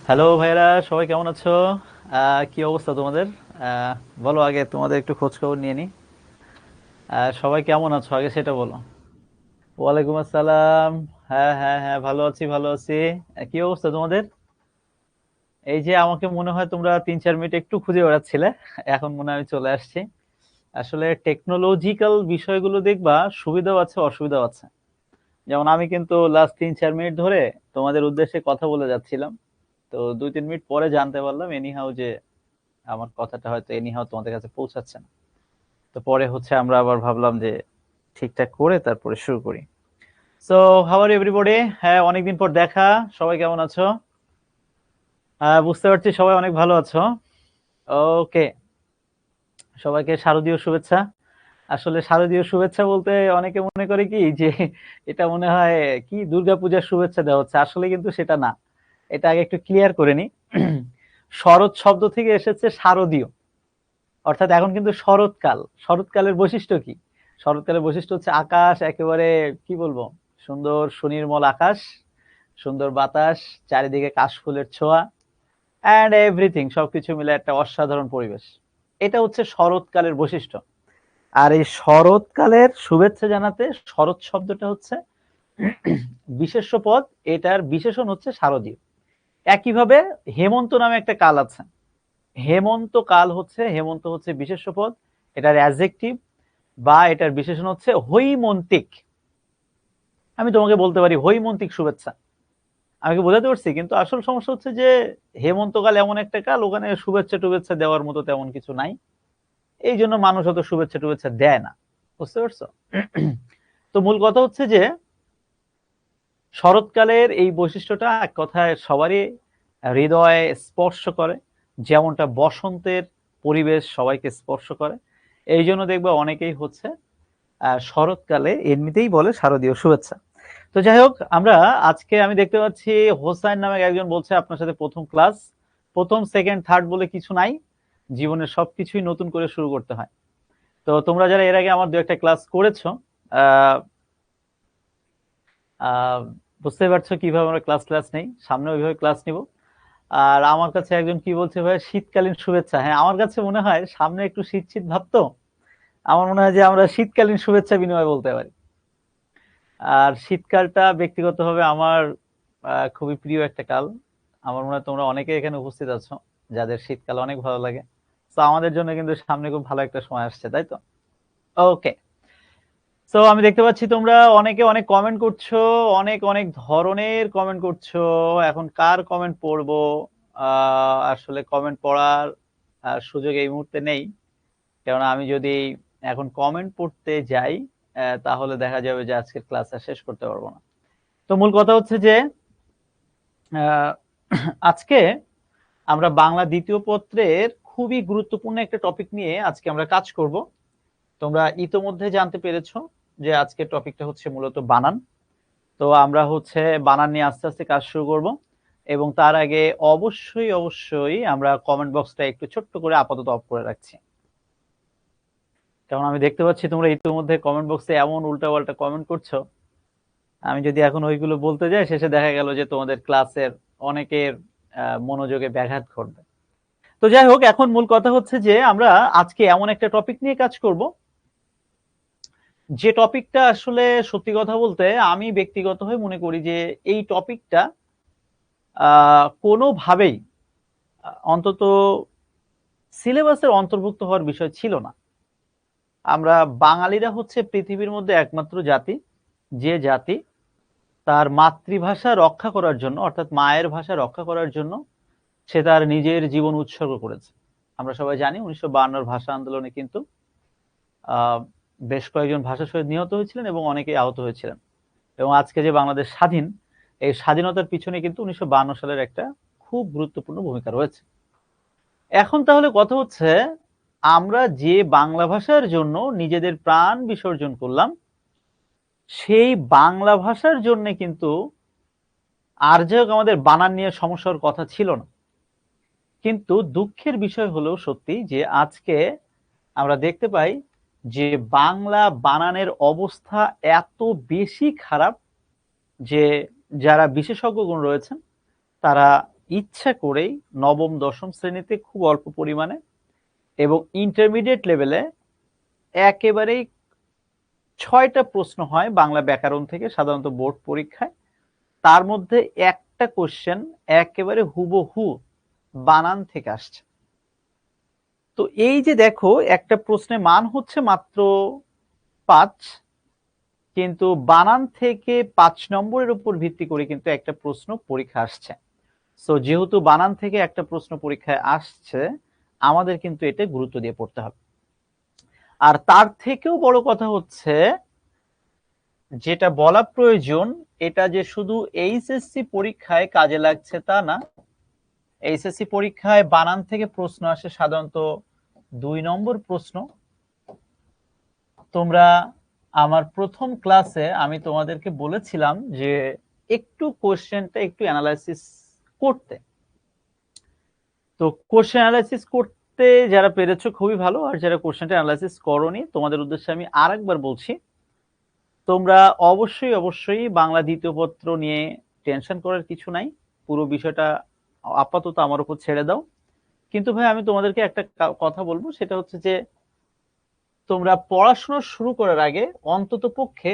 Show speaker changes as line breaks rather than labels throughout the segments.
Hello ভাইরা, সবাই কেমন আছো? কি অবস্থা তোমাদের? বলো, আগে তোমাদের একটু খোঁজ খবর নিয়ে নি। সবাই কেমন আছো আগে সেটা বলো। ওয়ালাইকুম আসসালাম। হ্যাঁ হ্যাঁ হ্যাঁ, ভালো আছি ভালো আছি। কি অবস্থা তোমাদের? এই যে আমাকে মনে হয় তোমরা 3-4 মিনিট একটু খুঁজে বেড়াচ্ছিলে, এখন মনে হয় আমি চলে আসছি। আসলে টেকনোলজিক্যাল বিষয়গুলো দেখবা, সুবিধাও আছে অসুবিধাও আছে। যেমন আমি কিন্তু লাস্ট 3-4 মিনিট ধরে তোমাদের উদ্দেশ্যে কথা বলে যাচ্ছিলাম। তো 2-3 মিনিট পরে জানতে পারলাম এনিহাও যে আমার কথাটা হয়তো এনিহাও তোমাদের কাছে পৌঁছাচ্ছে না। তো পরে হচ্ছে আমরা আবার ভাবলাম যে ঠিকঠাক করে তারপরে শুরু করি। So how are everybody? হ্যাঁ, অনেকদিন পর দেখা। সবাই কেমন আছো? বুঝতে পারছি সবাই অনেক ভালো আছো। ওকে, সবাইকে শারদীয় শুভেচ্ছা। আসলে শারদীয় শুভেচ্ছা বলতে অনেকে মনে করে কি যে এটা মনে হয় কি দুর্গাপূজার শুভেচ্ছা দেওয়া হচ্ছে, আসলে কিন্তু সেটা না। এটা আগে একটু ক্লিয়ার করে নি। শরৎ শব্দ থেকে এসেছে শারদীয়, অর্থাৎ এখন কিন্তু শরৎকাল। শরৎকালের বৈশিষ্ট্য কি? শরৎকালের বৈশিষ্ট্য হচ্ছে আকাশ একেবারে, কি বলবো, সুন্দর সুনির্মল আকাশ, সুন্দর বাতাস, চারিদিকে কাশফুলের ছোঁয়া, অ্যান্ড এভরিথিং, সবকিছু মিলে একটা অসাধারণ পরিবেশ। এটা হচ্ছে শরৎকালের বৈশিষ্ট্য। আর এই শরৎকালের শুভেচ্ছা জানাতে শরৎ শব্দটা হচ্ছে বিশেষ্য পদ, এটার বিশেষণ হচ্ছে শারদীয়। একইভাবে হেমন্ত নামে একটা কাল আছে। হেমন্ত কাল হচ্ছে, হেমন্ত হচ্ছে বিশেষ্য পদ, এটার অ্যাডজেক্টিভ বা এটার বিশেষণ হচ্ছে হৈমন্তিক। আমি তোমাকে বলতে পারি হৈমন্তিক শুভেচ্ছা। আমি কি বোঝাতে পারছি? কিন্তু আসল সমস্যা হচ্ছে যে হেমন্তকাল এমন একটা কাল, ওখানে শুভেচ্ছা টুভেচ্ছা দেওয়ার মতো তেমন কিছু নাই। এই জন্য মানুষ অত শুভেচ্ছা টুভেচ্ছা দেয় না। বুঝতে পারছো? তো মূল কথা হচ্ছে যে শরৎকালের এই বৈশিষ্ট্যটা এক কথায় সবারই হৃদয়ে স্পর্শ করে, যেমনটা বসন্তের পরিবেশ সবাইকে স্পর্শ করে। এই জন্য দেখবে অনেকেই হচ্ছে শরৎকালে এমনিতেই বলে শারদীয় শুভেচ্ছা। তো যাই হোক, আমরা আজকে আমি দেখতে পাচ্ছি হোসাইন নামে একজন বলছে আপনার সাথে প্রথম ক্লাস। প্রথম সেকেন্ড থার্ড বলে কিছু নাই, জীবনের সবকিছুই নতুন করে শুরু করতে হয়। তো তোমরা যারা এর আগে আমার দু একটা ক্লাস করেছো, আহ আহ বুঝতে পারছো কিভাবে আমরা ক্লাস ক্লাস নেই, সামনে ওইভাবে ক্লাস নিব। আর আমার কাছে একজন কি বলছে, ভাই শীতকালীন শুভেচ্ছা। হ্যাঁ, আমার কাছে মনে হয় সামনে একটু শীত শীত ভাব, তো আমার মনে হয় যে আমরা শীতকালীন শুভেচ্ছা বিনিময় বলতে পারি। আর শীতকালটা ব্যক্তিগতভাবে আমার খুবই প্রিয় একটা কাল। আমার মনে হয় তোমরা অনেকে এখানে উপস্থিত আছো যাদের শীতকাল অনেক ভালো লাগে। তো আমাদের জন্য কিন্তু সামনে খুব ভালো একটা সময় আসছে, তাই তো? ওকে। তো আমি দেখতে পাচ্ছি তোমরা অনেকে অনেক কমেন্ট করছো, অনেক অনেক ধরনের কমেন্ট করছো। এখন কার কমেন্ট পড়বো? আসলে কমেন্ট পড়ার সুযোগ এই মুহূর্তে নেই, কেননা আমি যদি এখন কমেন্ট পড়তে যাই তাহলে দেখা যাবে যে আজকের ক্লাস আর শেষ করতে পারবো না। তো মূল কথা হচ্ছে যে আহ, আজকে আমরা বাংলা দ্বিতীয় পত্রের খুবই গুরুত্বপূর্ণ একটা টপিক নিয়ে আজকে আমরা কাজ করব। তোমরা ইতোমধ্যে জানতে পেরেছো যে আজকের টপিকটা হচ্ছে মূলত বানান। তো আমরা হচ্ছে বানান নিয়ে আস্তে আস্তে কাজ শুরু করব, এবং তার আগে অবশ্যই অবশ্যই আমরা কমেন্ট বক্সটা একটু ছোট্ট করে আপাতত অফ করে রাখছি, কারণ আমি দেখতে পাচ্ছি তোমরা ইতিমধ্যে কমেন্ট বক্সে এমন উল্টাপাল্টা কমেন্ট করছো। আমি যদি এখন ওইগুলো বলতে যাই, শেষে দেখা গেল যে তোমাদের ক্লাসের অনেকের মনোযোগে ব্যাঘাত ঘটবে। তো যাই হোক, এখন মূল কথা হচ্ছে যে আমরা আজকে এমন একটা টপিক নিয়ে কাজ করব, যে টপিকটা আসলে সত্যি কথা বলতে আমি ব্যক্তিগতভাবে মনে করি যে এই টপিকটা কোনোভাবেই অন্তত সিলেবাসের অন্তর্ভুক্ত হওয়ার বিষয় ছিল না। আমরা বাঙালিরা হচ্ছে পৃথিবীর মধ্যে একমাত্র জাতি, যে জাতি তার মাতৃভাষা রক্ষা করার জন্য, অর্থাৎ মায়ের ভাষা রক্ষা করার জন্য সে তার নিজের জীবন উৎসর্গ করেছে। আমরা সবাই জানি 1952 ভাষা আন্দোলনে কিন্তু আহ, বেশ কয়েকজন ভাষা শহীদ নিহত হয়েছিলেন এবং অনেকেই আহত হয়েছিলেন। এবং আজকে যে বাংলাদেশ স্বাধীন, এই স্বাধীনতার পিছনে কিন্তু 1952 সালের একটা খুব গুরুত্বপূর্ণ ভূমিকা রয়েছে। এখন তাহলে কথা হচ্ছে, আমরা যে বাংলা ভাষার জন্য নিজেদের প্রাণ বিসর্জন করলাম, সেই বাংলা ভাষার জন্য কিন্তু আর যে হোক আমাদের বানান নিয়ে সমস্যার কথা ছিল না। কিন্তু দুঃখের বিষয় হলো সত্যি যে আজকে আমরা দেখতে পাই যে বাংলা বানানের অবস্থা এত বেশি খারাপ যে যারা বিশেষজ্ঞগণ রয়েছেন তারা ইচ্ছা করেই নবম দশম শ্রেণীতে খুব অল্প পরিমাণে এবং ইন্টারমিডিয়েট লেভেলে একেবারেই 6টা প্রশ্ন হয় বাংলা ব্যাকরণ থেকে সাধারণত বোর্ড পরীক্ষায়। তার মধ্যে একটা কোশ্চেন একেবারে হুবহু বানান থেকে আসছে। তো এই যে দেখো একটা প্রশ্নের মান হচ্ছে মাত্র 5, কিন্তু বানান থেকে 5 নম্বরের উপর ভিত্তি করে কিন্তু একটা প্রশ্ন পরীক্ষা আসছে। সো যেহেতু বানান থেকে একটা প্রশ্ন পরীক্ষায় আসছে, আমাদের কিন্তু এটা গুরুত্ব দিয়ে পড়তে হবে। আর তার থেকেও বড় কথা হচ্ছে যেটা বলা প্রয়োজন, এটা যে শুধু এইচএসসি পরীক্ষায় কাজে লাগছে তা না। এইচএসসি পরীক্ষায় বানান থেকে প্রশ্ন আসে সাধারণত 2 নম্বর প্রশ্ন। তোমরা আমার প্রথম ক্লাসে আমি তোমাদেরকে বলেছিলাম যে একটু কোশ্চেনটা একটু অ্যানালাইসিস করতে। তো কোশ্চেন অ্যানালাইসিস করতে যারা পেরেছো খুবই ভালো, আর যারা কোশ্চেনটা অ্যানালাইসিস করোনি তোমাদের উদ্দেশ্যে আমি আরেকবার বলছি, তোমরা অবশ্যই বাংলা দ্বিতীয় পত্র নিয়ে টেনশন করার কিছু নাই। পুরো বিষয়টা আপাতত আমার উপর ছেড়ে দাও। কিন্তু ভাই আমি তোমাদেরকে একটা কথা বলবো, সেটা হচ্ছে যে তোমরা পড়াশোনা শুরু করার আগে অন্তত পক্ষে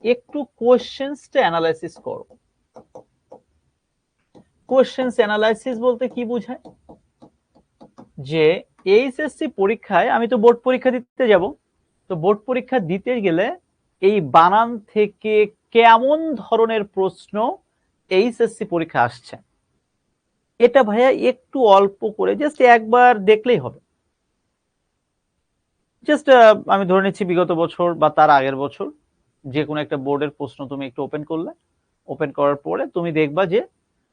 একটু কোশ্চেনসটা অ্যানালাইসিস করো। কোশ্চেনস অ্যানালাইসিস বলতে কি বোঝায়? যে এইচএসসি পরীক্ষায় আমি তো বোর্ড পরীক্ষা দিতে যাব, তো বোর্ড পরীক্ষা দিতে গেলে এই বানান থেকে কেমন ধরনের প্রশ্ন এইচএসসি পরীক্ষা আসছে, এটা ভাইয়া একটু অল্প করে জাস্ট একবার দেখলেই হবে। জাস্ট আমি ধরে নিচ্ছি বিগত বছর বা তার আগের বছর যে কোনো একটা বোর্ডের প্রশ্ন তুমি একটু ওপেন করলে, ওপেন করার পরে তুমি দেখবা যে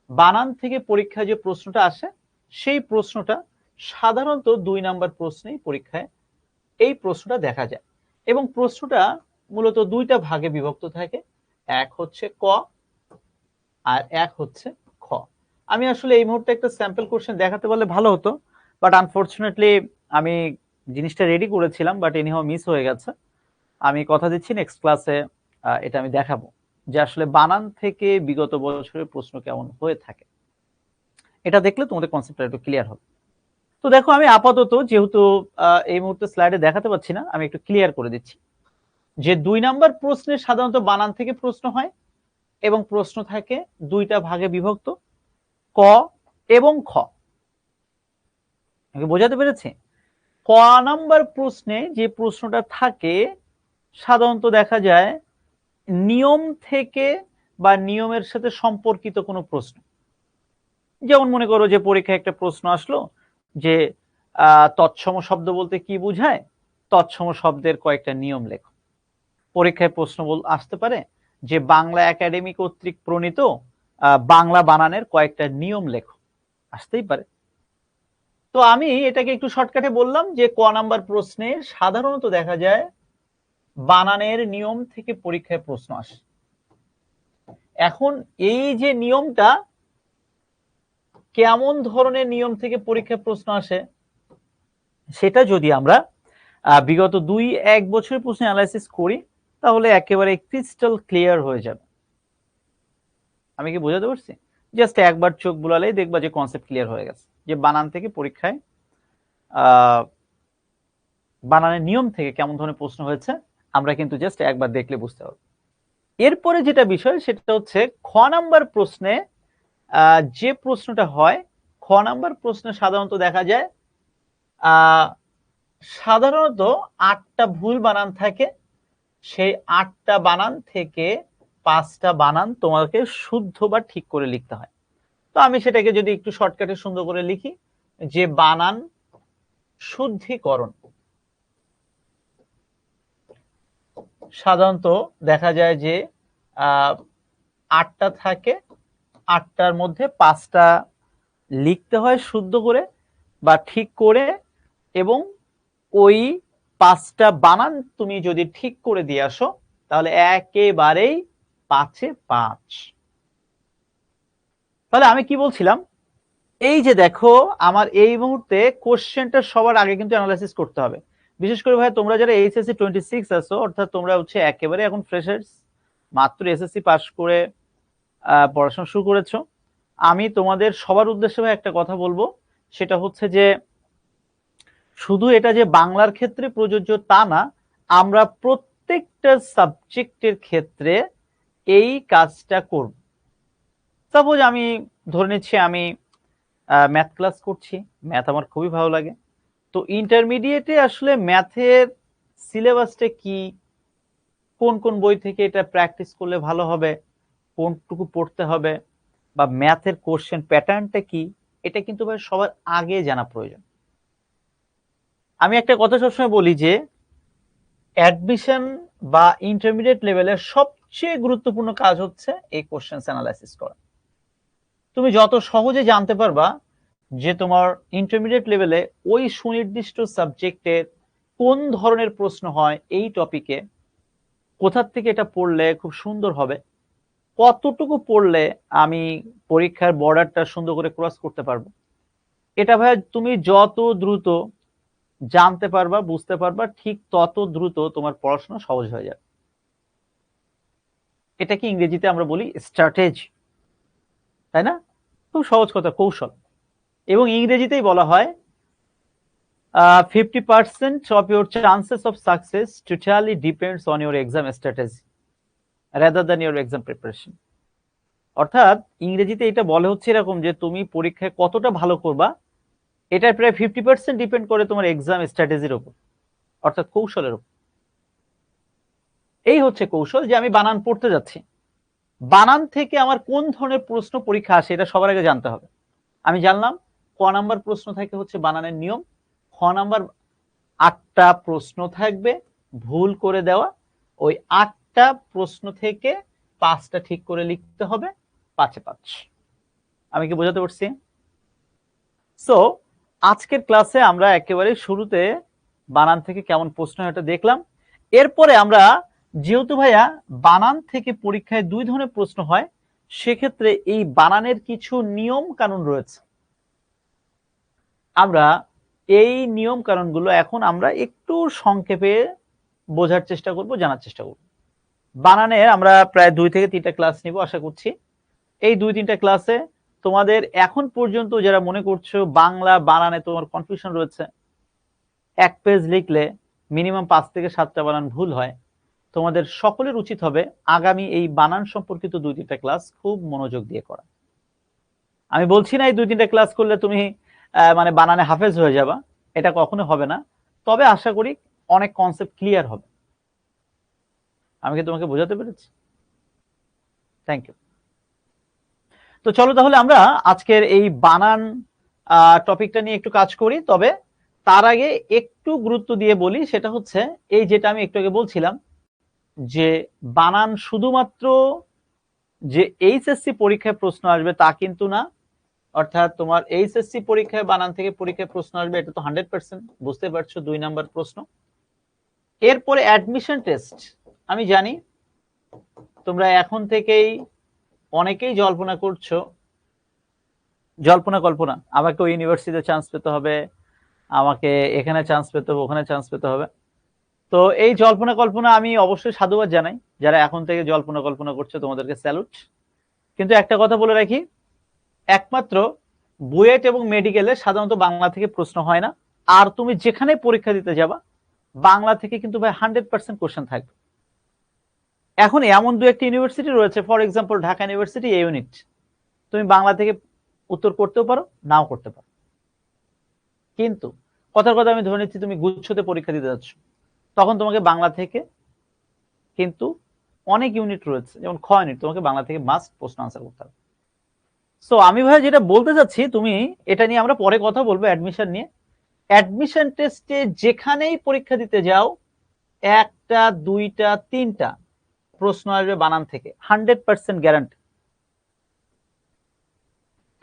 বানান থেকে পরীক্ষায় যে প্রশ্নটা আসে সেই প্রশ্নটা সাধারণত 2 নাম্বার প্রশ্নেই পরীক্ষায় এই প্রশ্নটা দেখা যায়। এবং প্রশ্নটা মূলত 2টা ভাগে বিভক্ত থাকে, এক হচ্ছে ক আর এক হচ্ছে খ। আমি আসলে এই মুহূর্তে একটা স্যাম্পল কোশ্চেন দেখাতে পারলে ভালো হতো, বাট আনফরচুনেটলি আমি জিনিসটা রেডি করেছিলাম, বাট এনিহাও মিস হয়ে গেছে। আমি কথা দিচ্ছি নেক্সট ক্লাসে এটা আমি দেখাবো যে আসলে বানান থেকে বিগত বছরের প্রশ্ন কেমন হয়ে থাকে। এটা দেখলে তোমাদের কনসেপ্টটা একটু ক্লিয়ার হবে। তো দেখো আমি আপাতত যেহেতু এই মুহূর্তে স্লাইডে দেখাতে পাচ্ছি না, আমি একটু ক্লিয়ার করে দিচ্ছি যে 2 নাম্বার প্রশ্নে সাধারণত বানান থেকে প্রশ্ন হয় এবং প্রশ্ন থাকে 2টা ভাগে বিভক্ত, ক এবং খ। বোঝাতে পেরেছি? ক নাম্বার প্রশ্নে যে প্রশ্নটা থাকে সাধারণত দেখা যায় নিয়ম থেকে বা নিয়মের সাথে সম্পর্কিত কোনো প্রশ্ন। যেমন মনে করো যে পরীক্ষায় একটা প্রশ্ন আসলো যে তৎসম শব্দ বলতে কি বোঝায়, তৎসম শব্দের কয়েকটা নিয়ম লেখো। পরীক্ষায় প্রশ্ন আসতে পারে যে বাংলা একাডেমি কর্তৃক প্রণীত বাংলা বানানের কয়েকটা নিয়ম লেখো, আসতেই পারে। তো আমি এটাকে একটু শর্টকাটে বললাম যে ক নাম্বার প্রশ্নে সাধারণত দেখা যায় বানানের নিয়ম থেকে পরীক্ষায় প্রশ্ন আসে। এখন এই যে নিয়মটা কেমন ধরনের নিয়ম থেকে পরীক্ষায় প্রশ্ন আসে সেটা যদি আমরা বিগত 2-1 বছরের প্রশ্ন অ্যানালাইসিস করি তাহলে একেবারে ক্রিস্টাল ক্লিয়ার হয়ে যাবে। আমি কি বোঝাতে পারছি? জাস্ট একবার চোখ বুলালেই দেখবা যে কনসেপ্ট ক্লিয়ার হয়ে গেছে যে বানান থেকে পরীক্ষায় বানানের নিয়ম থেকে কেমন ধরনের প্রশ্ন হয়েছে আমরা কিন্তু জাস্ট একবার দেখলে বুঝতে পারবো। এরপরে যেটা বিষয় সেটা হচ্ছে খ নাম্বার প্রশ্নে যে প্রশ্নটা হয়, খ নাম্বার প্রশ্নে সাধারণত দেখা যায় সাধারণত 8টা ভুল বানান থাকে। সেই 8টা বানান থেকে 5টা বানান তোমাকে শুদ্ধ বা ঠিক করে লিখতে হয়। তো আমি সেটাকে যদি একটু শর্টকাটে সুন্দর করে লিখি যে বানান শুদ্ধিকরণ। সাধারণত দেখা যায় যে 8টা থাকে, 8টার মধ্যে 5টা লিখতে হয় শুদ্ধ করে বা ঠিক করে, এবং ওই 5টা বানান তুমি যদি ঠিক করে দিয়ে আসো তাহলে একেবারেই 5-এ 5। তাহলে আমি কি বলছিলাম, এই যে দেখো আমার এই মুহূর্তে কোশ্চেনটা সবার আগে কিন্তু অ্যানালাইসিস করতে হবে। বিশেষ করে ভাই তোমরা যারা এইচএসসি 26 আছো, অর্থাৎ তোমরা হচ্ছে একেবারে এখন ফ্রেশার্স, মাত্র এসএসসি পাস করে পড়াশোনা শুরু করেছো। আমি তোমাদের সবার উদ্দেশ্যে ভাই একটা কথা বলবো, সেটা হচ্ছে যে শুধু এটা যে বাংলার ক্ষেত্রে প্রযোজ্য তা না, আমরা প্রত্যেকটা সাবজেক্টের ক্ষেত্রে এই কাজটা করব। সাপোজ আমি ধরে নিচ্ছি আমি ম্যাথ ক্লাস করছি, ম্যাথ আমার খুবই ভালো লাগে, তো ইন্টারমিডিয়েটে আসলে ম্যাথের সিলেবাসটা কি, কোন কোন বই থেকে এটা প্র্যাকটিস করলে ভালো হবে, কোনটুকু পড়তে হবে, বা ম্যাথের কোশ্চেন প্যাটার্নটা কি, এটা কিন্তু ভাই সবার আগে জানা প্রয়োজন। আমি একটা কথা সবসময় বলি যে অ্যাডমিশন বা ইন্টারমিডিয়েট লেভেলের সবচেয়ে গুরুত্বপূর্ণ কাজ হচ্ছে এই কোশ্চেন অ্যানালাইসিস করা। তুমি যত সহজে জানতে পারবা যে তোমার ইন্টারমিডিয়েট লেভেলে ওই সুনির্দিষ্ট সাবজেক্টের কোন ধরনের প্রশ্ন হয় এই টপিকে, কোথার থেকে এটা পড়লে খুব সুন্দর হবে, কতটুকু পড়লে আমি পরীক্ষার বর্ডারটা সুন্দর করে ক্রস করতে পারবো, এটা ভাই তুমি যত দ্রুত জানতে পারবা, বুঝতে পারবা, ঠিক তত দ্রুত তোমার পড়াশোনা সহজ হয়ে যাবে। এটাকে ইংরেজিতে আমরা বলি স্ট্র্যাটেজি, তাই না? খুব সহজ কথা, কৌশল। এবং ইংরেজিতেই বলা হয় 50% of your chances of success totally depends on your exam strategy rather than your exam preparation. অর্থাৎ ইংরেজিতে এটা বলে হচ্ছে এরকম যে তুমি পরীক্ষায় কতটা ভালো করবা এটা প্রায় 50% ডিপেন্ড করে তোমার এক্সাম স্ট্র্যাটেজির উপর, অর্থাৎ কৌশলের উপর। এই হচ্ছে কৌশল যে আমি বানান পড়তে যাচ্ছি, বানান থেকে আমার কোন ধরনের প্রশ্ন পরীক্ষা আসে এটা সবার আগে জানতে হবে। আমি জানলাম ক নাম্বার প্রশ্ন থাকে হচ্ছে বানানের নিয়ম, খ নাম্বার 8টা প্রশ্ন থাকবে ভুল করে দেওয়া, ওই 8টা প্রশ্ন থেকে 5টা ঠিক করে লিখতে হবে, 5-এ 5। আমি কি বোঝাতে পারছি? সো আজকের ক্লাসে আমরা একেবারে শুরুতে বানান থেকে কেমন প্রশ্ন হয় এটা দেখলাম। এরপরে আমরা যেহেতু ভাইয়া বানান থেকে পরীক্ষায় 2 ধরনের প্রশ্ন হয়, সেক্ষেত্রে এই বানানের কিছু নিয়ম কানুন রয়েছে। আমরা এই নিয়ম কানুনগুলো এখন আমরা একটু সংক্ষেপে বোঝার চেষ্টা করব, জানার চেষ্টা করব। বানানের আমরা প্রায় 2 থেকে 3টা ক্লাস নিব আশা করছি। এই 2-3টা ক্লাসে তোমাদের এখন পর্যন্ত যারা মনে করছো বাংলা বানানে তোমার কনফিউশন রয়েছে, 1 পেজ লিখলে মিনিমাম 5 থেকে 7টা বানান ভুল হয়, তোমাদের সকলের উচিত হবে আগামী এই বানান সম্পর্কিত 2-3টা ক্লাস খুব মনোযোগ দিয়ে করা। আমি বলছি না এই 2-3টা ক্লাস করলে তুমি মানে বানানে হাফেজ হয়ে যাবা, এটা কখনো হবে না, তবে আশা করি অনেক কনসেপ্ট ক্লিয়ার হবে। আমি কি তোমাকে বোঝাতে পেরেছি? Thank you. তো চলো তাহলে আমরা আজকের এই বানান টপিকটা নিয়ে একটু কাজ করি। তবে তার আগে একটু গুরুত্ব দিয়ে বলি, সেটা হচ্ছে এই যেটা আমি একটু আগে বলছিলাম যে বানান শুধুমাত্র যে এইচএসসি পরীক্ষায় প্রশ্ন আসবে তা কিন্তু না। অর্থাৎ তোমার এইচএসসি পরীক্ষায় বানান থেকে পরীক্ষায় প্রশ্ন আসবে এটা তো 100%, বুঝতে পারছো, 2 নাম্বার প্রশ্ন। এরপরে অ্যাডমিশন টেস্ট, আমি জানি তোমরা এখন থেকেই অনেকেই জল্পনা করছো, জল্পনা কল্পনা, আমাকে ওই ইউনিভার্সিটিতে চান্স পেতে হবে, আমাকে এখানে চান্স পেতে হবে, ওখানে চান্স পেতে হবে। তো এই জল্পনা কল্পনা আমি অবশ্যই সাধুবাদ জানাই, যারা এখন থেকে জল্পনা কল্পনা করছে তোমাদেরকে স্যালুট। কিন্তু একটা কথা বলে রাখি, একমাত্র বুয়েট এবং মেডিকেলে সাধারণত বাংলা থেকে প্রশ্ন হয় না, আর তুমি যেখানে পরীক্ষা দিতে যাবা বাংলা থেকে কিন্তু ভাই 100% কোশ্চেন থাকবে। এখন এমন 2-1টি ইউনিভার্সিটি রয়েছে, for example Dhaka university A unit, তুমি বাংলা থেকে উত্তর করতেও পারো, নাও করতে পারো। কিন্তু কথার কথা আমি ধরে নিচ্ছি তুমি গুচ্ছতে পরীক্ষা দিতে যাচ্ছ, তখন তোমাকে বাংলা থেকে কিন্তু অনেক ইউনিট রয়েছে, যেমন খ ইউনিট, তোমাকে বাংলা থেকে মাস্ট প্রশ্ন আনসার করতে হবে। সো আমি ভাই যেটা বলতে চাচ্ছি, তুমি এটা নিয়ে আমরা পরে কথা বলবো অ্যাডমিশন নিয়ে। অ্যাডমিশন টেস্টে যেখানেই পরীক্ষা দিতে যাও 1টা 2টা 3টা প্রশ্ন আসবে বানান থেকে, 100% গ্যারান্টি।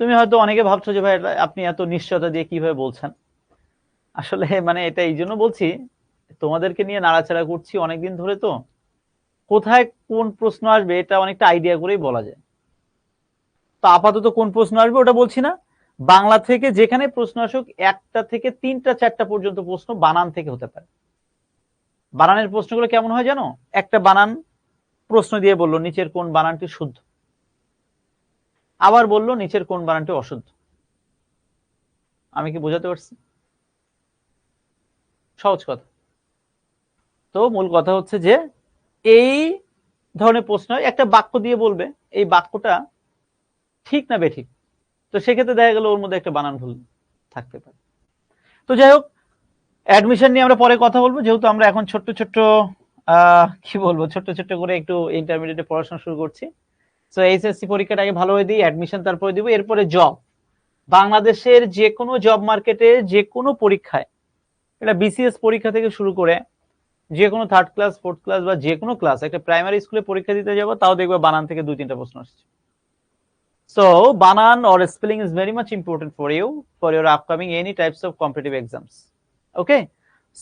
তুমি হয়তো অনেকে ভাবছো যে ভাই আপনি এত নিশ্চয়তা দিয়ে কিভাবে বলছেন, আসলে মানে এটা এই জন্য বলছি, তোমাদেরকে নিয়ে নাড়াচাড়া করছি অনেকদিন ধরে, তো কোথায় কোন প্রশ্ন আসবে এটা অনেকটা আইডিয়া করেই বলা যায়। তো আপাতত কোন প্রশ্ন আসবে ওটা বলছি না, বাংলা থেকে যেখানে প্রশ্ন আসুক 1টা থেকে 3টা 4টা পর্যন্ত প্রশ্ন বানান থেকে হতে পারে। বানানের প্রশ্নগুলো কেমন হয় জানো? একটা বানান প্রশ্ন দিয়ে বললো নিচের কোন বানানটি শুদ্ধ, আবার বললো নিচের কোন বানানটি অশুদ্ধ। আমি কি বোঝাতে পারছি? সহজ কথা। তো মূল কথা হচ্ছে যে এই ধরনের প্রশ্ন একটা বাক্য দিয়ে বলবে এই বাক্যটা ঠিক না বেঠিক, তো সেক্ষেত্রে দেখা গেল ওর মধ্যে একটা বানান ভুল থাকতে পারে। তো যাই হোক, অ্যাডমিশন নিয়ে আমরা পরে কথা বলবো, যেহেতু আমরা এখন ছোট্ট ছোট্ট কি বলবো ছোট্ট ছোট্ট করে একটু ইন্টারমিডিয়েটে পড়াশোনা শুরু করছি। তো এইচএসসি পরীক্ষাটা আগে ভালোভাবে দিই, অ্যাডমিশন তারপরে দিব, এরপরে জব। বাংলাদেশের যে কোনো জব মার্কেটে যে কোনো পরীক্ষায়, এটা বিসিএস পরীক্ষা থেকে শুরু করে যে কোনো থার্ড ক্লাস ফোর্থ ক্লাস বা যে কোনো ক্লাস, একটা প্রাইমারি স্কুলে পরীক্ষা দিতে যাবো, তাও দেখবে বানান থেকে 2-3টা প্রশ্ন আসছে। So banan or spelling is very much important for you for your upcoming any types of competitive exams. Okay,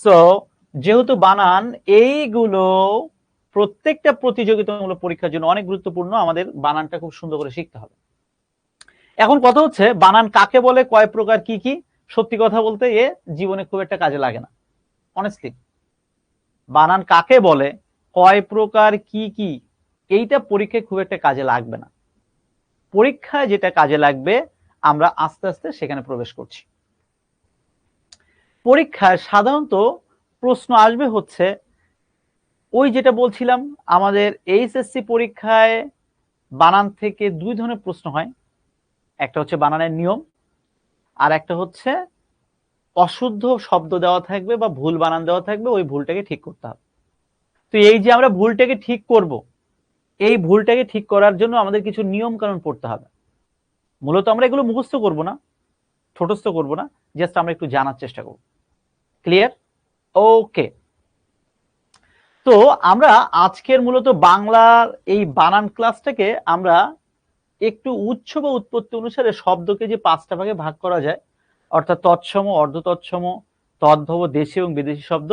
so যেহেতু বানান এইগুলো প্রত্যেকটা প্রতিযোগিতামূলক পরীক্ষার জন্য অনেক গুরুত্বপূর্ণ, আমাদের বানানটা খুব সুন্দর করে শিখতে হবে। এখন কথা হচ্ছে বানান কাকে বলে, কয় প্রকার, কি কি। সত্যি কথা বলতে এ জীবনে খুব একটা কাজে লাগে না, অনেস্টলি। বানান কাকে বলে, কয় প্রকার, কি কি, এইটা পরীক্ষায় খুব একটা কাজে লাগবে না। পরীক্ষায় যেটা কাজে লাগবে আমরা আস্তে আস্তে সেখানে প্রবেশ করছি। পরীক্ষায় সাধারণত প্রশ্ন আসবে হচ্ছে ওই যেটা বলছিলাম, আমাদের এইচএসসি পরীক্ষায় বানান থেকে 2 ধরনের প্রশ্ন হয়। একটা হচ্ছে বানানের নিয়ম, আর একটা হচ্ছে অশুদ্ধ শব্দ দেওয়া থাকবে বা ভুল বানান দেওয়া থাকবে, ওই ভুলটাকে ঠিক করতে হবে। তো এই যে আমরা ভুলটাকে ঠিক করব, এই ভুলটাকে ঠিক করার জন্য আমাদের কিছু নিয়ম কানুন পড়তে হবে। মূলত আমরা এগুলো মুখস্থ করব না, ঠোঁটস্থ করব না, জাস্ট আমরা একটু জানার চেষ্টা করব। ক্লিয়ার? ওকে। তো আমরা আজকের মূলত বাংলার এই বানান ক্লাসটাকে আমরা একটু উৎস বা উৎপত্তি অনুসারে শব্দকে যে 5টা ভাগে ভাগ করা যায়, অর্থাৎ তৎসম, অর্ধ তৎসম, তদ্ভব, দেশি এবং বিদেশি শব্দ,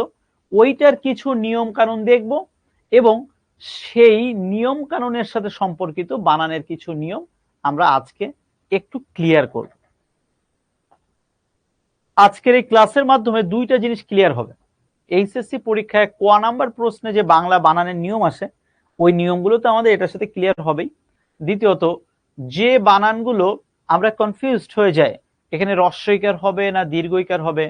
ওইটার কিছু নিয়ম কানুন দেখব এবং সেই নিয়ম কানুনের সাথে সম্পর্কিত বানানের কিছু নিয়ম আমরা আজকে একটু ক্লিয়ার করব। আজকের এই ক্লাসের মাধ্যমে 2টা জিনিস ক্লিয়ার হবে। এইচএসসি পরীক্ষায় ক নাম্বার প্রশ্নে যে বাংলা বানানের নিয়ম আসে, ওই নিয়মগুলো তো আমাদের এটার সাথে ক্লিয়ার হবেই। দ্বিতীয়ত, যে বানানগুলো আমরা কনফিউজড হয়ে যায়, এখানে রস্বইকার হবে না দীর্ঘইকার হবে,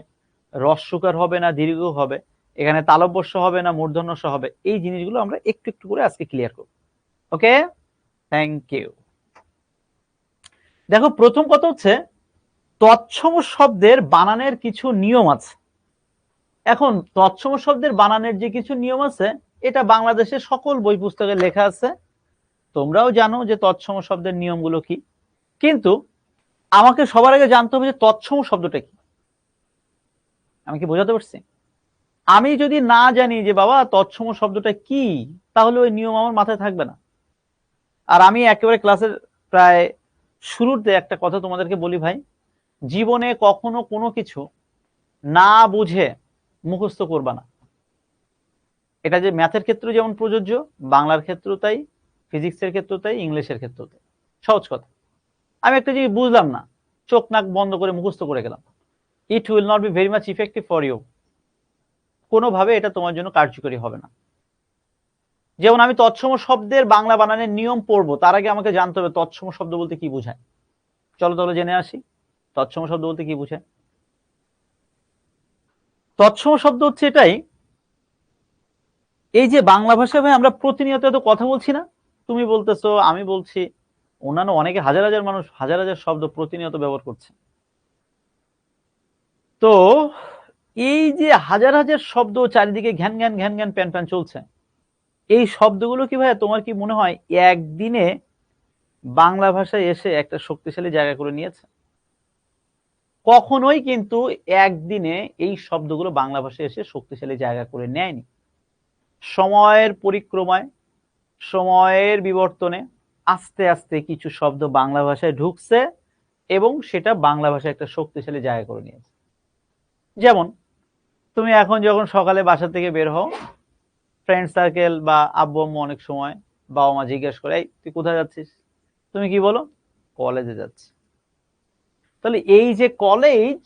রস্যকার হবে না দীর্ঘ হবে, এখানে তালব্যস্য হবে না মূর্ধন্যস্য হবে, এই জিনিসগুলো আমরা একটু একটু করে আজকে ক্লিয়ার করব। ওকে, থ্যাংক ইউ। দেখো, প্রথম কথা হচ্ছে তৎসম শব্দের বানানের কিছু নিয়ম আছে। এখন তৎসম শব্দের বানানের যে কিছু নিয়ম আছে, এটা বাংলাদেশের সকল বই পুস্তকে লেখা আছে, তোমরাও জানো যে তৎসম শব্দের নিয়মগুলো কি। কিন্তু আমাকে সবার আগে জানতে হবে যে তৎসম শব্দটা কি। আমি কি বোঝাতে পারছি? আমি যদি না জানি যে বাবা তৎসম শব্দটা কি, তাহলে ওই নিয়ম আমার মাথায় থাকবে না। আর আমি একেবারে ক্লাসের প্রায় শুরুতে একটা কথা তোমাদেরকে বলি ভাই, জীবনে কখনো কোনো কিছু না বুঝে মুখস্থ করবা না। এটা যে ম্যাথের ক্ষেত্রে যেমন প্রযোজ্য, বাংলার ক্ষেত্রেও তাই, ফিজিক্সের ক্ষেত্রেও তাই, ইংলিশের ক্ষেত্রেও তাই। সহজ কথা, আমি একটা জিনিস বুঝলাম না, চোখ নাক বন্ধ করে মুখস্থ করে গেলাম, it will not be very much effective for you. কোনোভাবে এটা তোমার জন্য কার্যকরী হবে না। যেমন আমি তৎসম শব্দের বাংলা বানানের নিয়ম পড়বো, তার আগে আমাকে জানতে হবে তৎসম শব্দ বলতে কি বোঝায়। চলো তাহলে জেনে আসি তৎসম শব্দ বলতে কি বোঝায়। তৎসম শব্দ হচ্ছে এটাই, এই যে বাংলা ভাষায় ভাই আমরা প্রতিনিয়ত এত কথা বলছি না, তুমি বলতেছো আমি বলছি, অন্যান্য অনেকে হাজার হাজার মানুষ হাজার হাজার শব্দ প্রতিনিয়ত ব্যবহার করছে। তো এই যে হাজার হাজার শব্দ চারিদিকে ঘ্যান ঘ্যান ঘ্যান ঘ্যান প্যান প্যান চলছে, এই শব্দগুলো কি ভাই তোমার কি মনে হয় একদিনে বাংলা ভাষায় এসে একটা শক্তিশালী জায়গা করে নিয়েছে? কখনোই কিন্তু একদিনে এই শব্দগুলো বাংলা ভাষায় এসে শক্তিশালী জায়গা করে নেয়নি। সময়ের পরিক্রমায়, সময়ের বিবর্তনে আস্তে আস্তে কিছু শব্দ বাংলা ভাষায় ঢুকছে এবং সেটা বাংলা ভাষায় একটা শক্তিশালী জায়গা করে নিয়েছে। যেমন তুমি এখন যখন সকালে বাসা থেকে বের হও, ফ্রেন্ড সার্কেল বা আব্বু আম্মু অনেক সময় বাবা মা জিজ্ঞেস করে এই তুই কোথায় যাচ্ছিস, তুমি কি বলো? কলেজে যাচ্ছি। তাহলে এই যে কলেজ,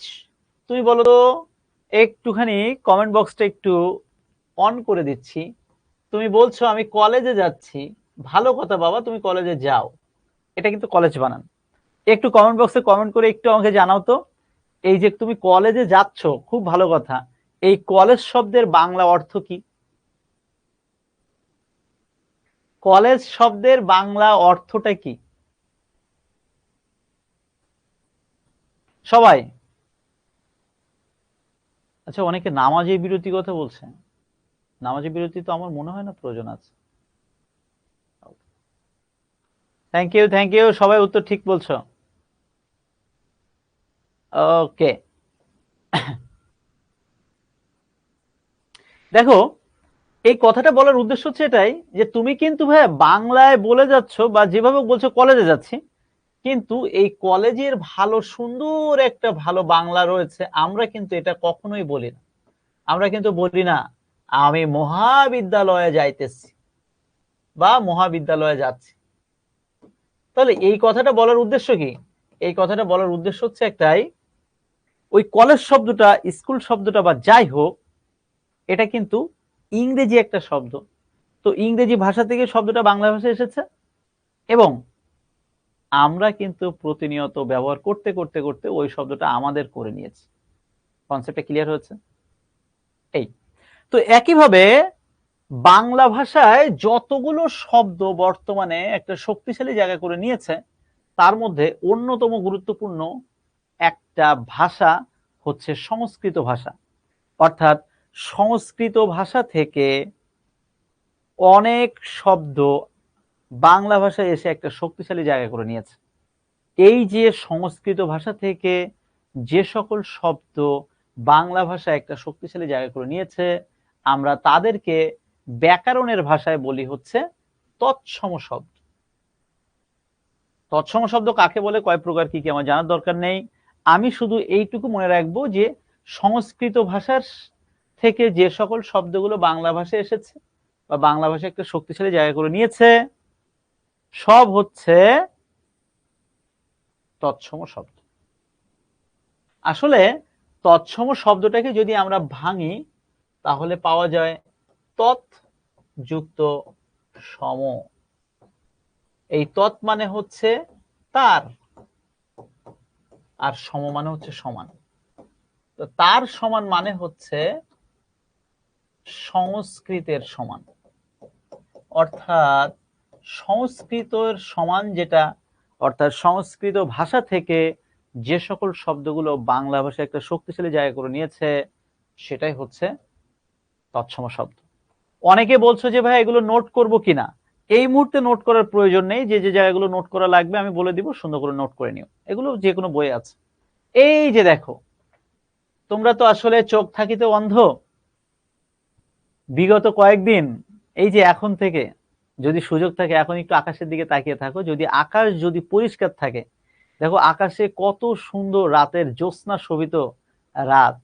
তুমি বলো তো, একটুখানি কমেন্ট বক্সটা একটু অন করে দিচ্ছি, তুমি বলছো আমি কলেজে যাচ্ছি, ভালো কথা বাবা, তুমি কলেজে যাও, এটা কিন্তু কলেজ বানান। একটু কমেন্ট বক্সে কমেন্ট করে একটু আমাকে জানাও তো, এই যে তুমি কলেজে যাচ্ছ, খুব ভালো কথা, এই কলেজ শব্দের বাংলা অর্থ কি? কলেজ শব্দের বাংলা অর্থটা কি সবাই? আচ্ছা, অনেকে নামাজে বিরতি কথা বলছে। নামাজে বিরতি তো আমার মনে হয় না প্রয়োজন আছে। থ্যাংক ইউ, থ্যাংক ইউ, সবাই উত্তর ঠিক বলছো। ওকে, দেখো এই কথাটা বলার উদ্দেশ্য হচ্ছে এটাই যে তুমি কিন্তু ভাই বাংলায় বলে যাচ্ছ বা যেভাবে বলছো কলেজে যাচ্ছি, কিন্তু এই কলেজের ভালো সুন্দর একটা ভালো বাংলা রয়েছে, আমরা কিন্তু এটা কখনোই বলি না। আমরা কিন্তু বলি না আমি মহাবিদ্যালয়ে যাইতেছি বা মহাবিদ্যালয়ে যাচ্ছি। তাহলে এই কথাটা বলার উদ্দেশ্য কি? এই কথাটা বলার উদ্দেশ্য হচ্ছে একটাই, ওই কলেজ শব্দটা, স্কুল শব্দটা বা যাই হোক, এটা কিন্তু ইংরেজি একটা শব্দ। তো ইংরেজি ভাষা থেকে শব্দটা বাংলা ভাষায় এসেছে এবং আমরা কিন্তু প্রতিনিয়ত ব্যবহার করতে করতে করতে ওই শব্দটা আমাদের করে নিয়েছি। কনসেপ্টটা ক্লিয়ার হচ্ছে? এই তো একইভাবে বাংলা ভাষায় যতগুলো শব্দ বর্তমানে একটা শক্তিশালী জায়গা করে নিয়েছে, তার মধ্যে অন্যতম গুরুত্বপূর্ণ একটা ভাষা হচ্ছে সংস্কৃত ভাষা। অর্থাৎ সংস্কৃত ভাষা থেকে অনেক শব্দ বাংলা ভাষায় এসে একটা শক্তিশালী জায়গা করে নিয়েছে। এই যে সংস্কৃত ভাষা থেকে যে সকল শব্দ বাংলা ভাষায় একটা শক্তিশালী জায়গা করে নিয়েছে, আমরা তাদেরকে ব্যাকরণের ভাষায় বলি হচ্ছে তৎসম শব্দ। তৎসম শব্দ কাকে বলে, কয় প্রকার, কি কি আমার জানার দরকার নেই। আমি শুধু এইটুকু মনে রাখবো যে সংস্কৃত ভাষার থেকে যে সকল শব্দগুলো বাংলা ভাষায় এসেছে বা বাংলা ভাষায় একটা শক্তিশালী জায়গা করে নিয়েছে, সব হচ্ছে তৎসম শব্দ। আসলে তৎসম শব্দটাকে যদি আমরা ভাঙি, তাহলে পাওয়া যায় তৎ যুক্ত সম। এই তৎ মানে হচ্ছে তার, আর সম মানে হচ্ছে সমান। তো তার সমান মানে হচ্ছে সংস্কৃতের সমান। অর্থাৎ সংস্কৃতের সমান যেটা, অর্থাৎ সংস্কৃত ভাষা থেকে যে সকল শব্দগুলো বাংলা ভাষায় একটা শক্তিশালী জায়গা করে নিয়েছে, সেটাই হচ্ছে তৎসম শব্দ। অনেকে বলছো যে ভাই এগুলো নোট করব কিনা। এই মুহূর্তে নোট করার প্রয়োজন নেই। যে যে জায়গাগুলো নোট করা লাগবে আমি বলে দিব, সুন্দর করে নোট করে নিও, এগুলো যে কোনো বই আছে। এই যে দেখো, তোমরা তো আসলে চোখ থাকিতে অন্ধ। বিগত কয়েকদিন, এই যে এখন থেকে যদি সুযোগ থাকে, এখন একটু আকাশের দিকে তাকিয়ে থাকো, যদি আকাশ যদি পরিষ্কার থাকে, দেখো আকাশে কত সুন্দর রাতের জ্যোৎস্না শোভিত রাত,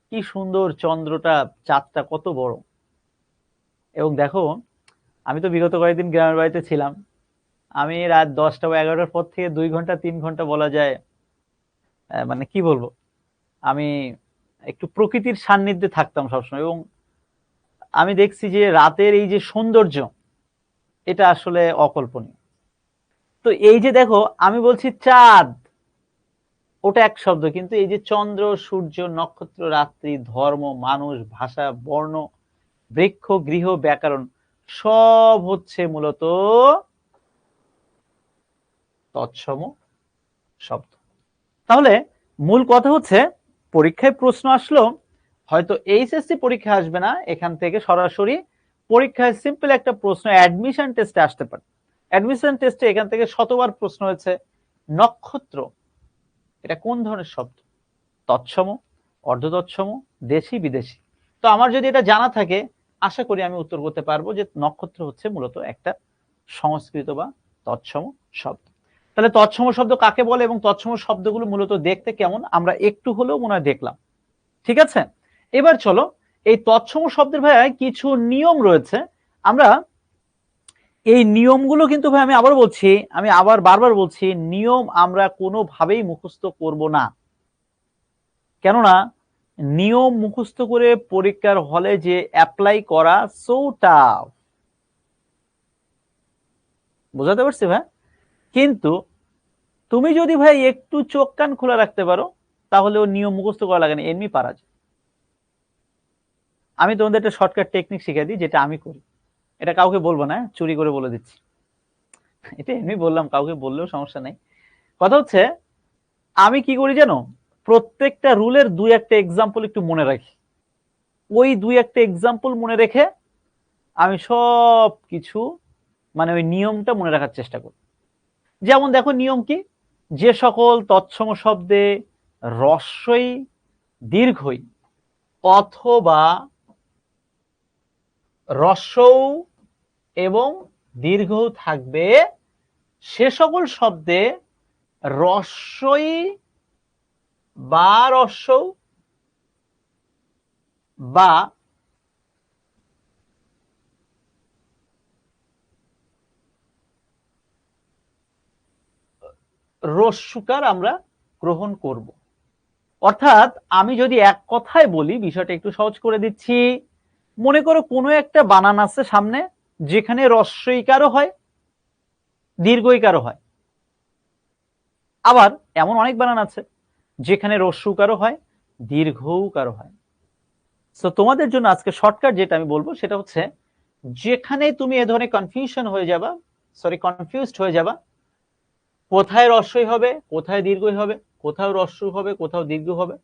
কি সুন্দর চন্দ্রটা, চাঁদটা কত বড়। এবং দেখো, আমি তো বিগত কয়েকদিন গ্রামের বাড়িতে ছিলাম। আমি রাত 10টা বা 11টার পর থেকে 2 ঘন্টা 3 ঘন্টা বলা যায়, মানে কি বলবো, আমি একটু প্রকৃতির সান্নিধ্যে থাকতাম সবসময়। এবং আমি দেখছি যে রাতের এই যে সৌন্দর্য, এটা আসলে অকল্পনীয়। তো এই যে দেখো, আমি বলছি চাঁদ, ওটা এক শব্দ, কিন্তু এই যে চন্দ্র, সূর্য, নক্ষত্র, রাত্রি, ধর্ম, মানুষ, ভাষা, বর্ণ, বৃক্ষ, গৃহ, ব্যাকরণ, সব হচ্ছে মূলত তৎসম শব্দ। তাহলে মূল কথা হচ্ছে, পরীক্ষায় প্রশ্ন আসলো, হয়তো এইচএসসি পরীক্ষা আসবে না, এখান থেকে সরাসরি পরীক্ষায় সিম্পল একটা প্রশ্ন অ্যাডমিশন টেস্টে আসতে পারে। অ্যাডমিশন টেস্টে এখান থেকে শতবার প্রশ্ন হয়েছে, নক্ষত্র এটা কোন ধরনের শব্দ? তৎসম, অর্ধতৎসম, দেশি, বিদেশি। তো আমার যদি এটা জানা থাকে, আশা করি আমি উত্তর করতে পারবো যে নক্ষত্র হচ্ছে মূলত একটা সংস্কৃত বা তৎসম শব্দ। তাহলে তৎসম শব্দ কাকে বলে এবং তৎসম শব্দগুলো মূলত দেখতে কেমন, আমরা একটু হলেও মনে হয় দেখলাম। ঠিক আছে, এবার চলো, এই তৎসম শব্দের ভাইয়া কিছু নিয়ম রয়েছে। আমরা এই নিয়মগুলো কিন্তু ভাই, আমি আবার বলছি, আমি আবার বারবার বলছি, নিয়ম আমরা কোনোভাবেই মুখস্থ করব না। কেননা নিয়ম মুখস্থ করে পরীক্ষার হলে যে অ্যাপ্লাই করা সো টাফ, বোঝাতে পারছি ভাই? কিন্তু তুমি যদি ভাই একটু চোখ কান খোলা রাখতে পারো তাহলে ও নিয়ম মুখস্থ করা লাগে না, এমনি পারা যায়। আমি তোমাদের একটা শর্টকাট টেকনিক শিখিয়ে দিই, যেটা আমি করি। এটা কাউকে বলবো না, চুরি করে বলে দিচ্ছি। এটা এমনি বললাম, কাউকে বললেও সমস্যা নাই। কথা হচ্ছে, আমি কি করি জানো, প্রত্যেকটা রুলের দুই একটা এক্সাম্পল একটু মনে রাখি। ওই দুই একটা এক্সাম্পল মনে রেখে আমি সব কিছু মানে ওই নিয়মটা মনে রাখার চেষ্টা করি। যেমন দেখো নিয়ম কি, যে সকল তৎসম শব্দে রস্বই দীর্ঘই অথবা রস্বৌ এবং দীর্ঘ থাকবে, সে সকল শব্দে রস্বই বা রস্বৌ বা রস্যুকার আমরা গ্রহণ করব। অর্থাৎ আমি যদি এক কথায় বলি, বিষয়টা একটু সহজ করে দিচ্ছি। মনে করো কোনো একটা বানান আছে সামনে, যেখানে রস্বইকারও হয় দীর্ঘইকারও হয়। আবার এমন অনেক বানান আছে যেখানে রস্যুকারও হয় দীর্ঘউকারও হয়। তো তোমাদের জন্য আজকে শর্টকাট যেটা আমি বলবো সেটা হচ্ছে, যেখানে তুমি এ ধরনের কনফিউজড হয়ে যাবা, কোথায় রস্বই হবে কোথায় দীর্ঘই হবে, কোথাও রস্য হবে কোথাও দীর্ঘ হবে,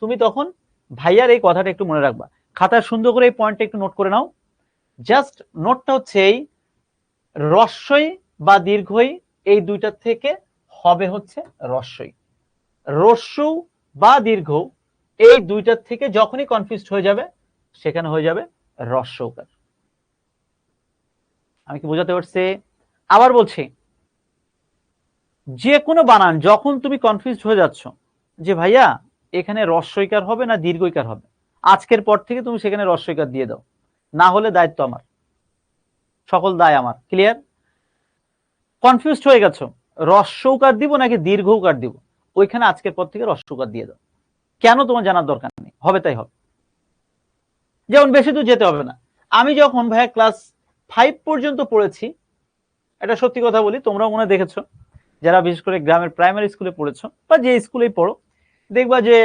তুমি তখন ভাইয়ার এই কথাটা একটু মনে রাখবা। খাতায় সুন্দর করে এই পয়েন্টটা একটু নোট করে নাও। জাস্ট নোটটা হচ্ছে এই, রস্বই বা দীর্ঘই এই দুইটা থেকে হবে হচ্ছে রস্বই, রস্যু বা দীর্ঘ এই দুইটার থেকে যখনই কনফিউজড হয়ে যাবে সেখানে হয়ে যাবে রস্যকার। আমি কি বোঝাতে পারছি? আবার বলছি, যে কোনো বানান যখন তুমি কনফিউজড হয়ে যাচ্ছ যে ভাইয়া এখানে রস্বইকার হবে না দীর্ঘইকার হবে, আজকের পর থেকে তুমি সেখানে রস্বইকার দিয়ে দাও, না হলে দায়িত্ব আমার, সকল দায় আমার। ক্লিয়ার? কনফিউজড হয়ে গেছো রস্বউকার দিব নাকি দীর্ঘউকার দিব, ওইখানে আজকের পর থেকে রস্বউকার দিয়ে দাও। কেন তোমার জানার দরকার নেই, হবে তাই হবে। যেমন বেশি দূর যেতে হবে না, আমি যখন ভাইয়া ক্লাস 5 পর্যন্ত পড়েছি, এটা সত্যি কথা বলি, তোমরাও মনে দেখেছো যারা বিশেষ করে গ্রামের প্রাইমারি স্কুলে পড়েছো বা যে স্কুলেই পড়ো, দেখবা যে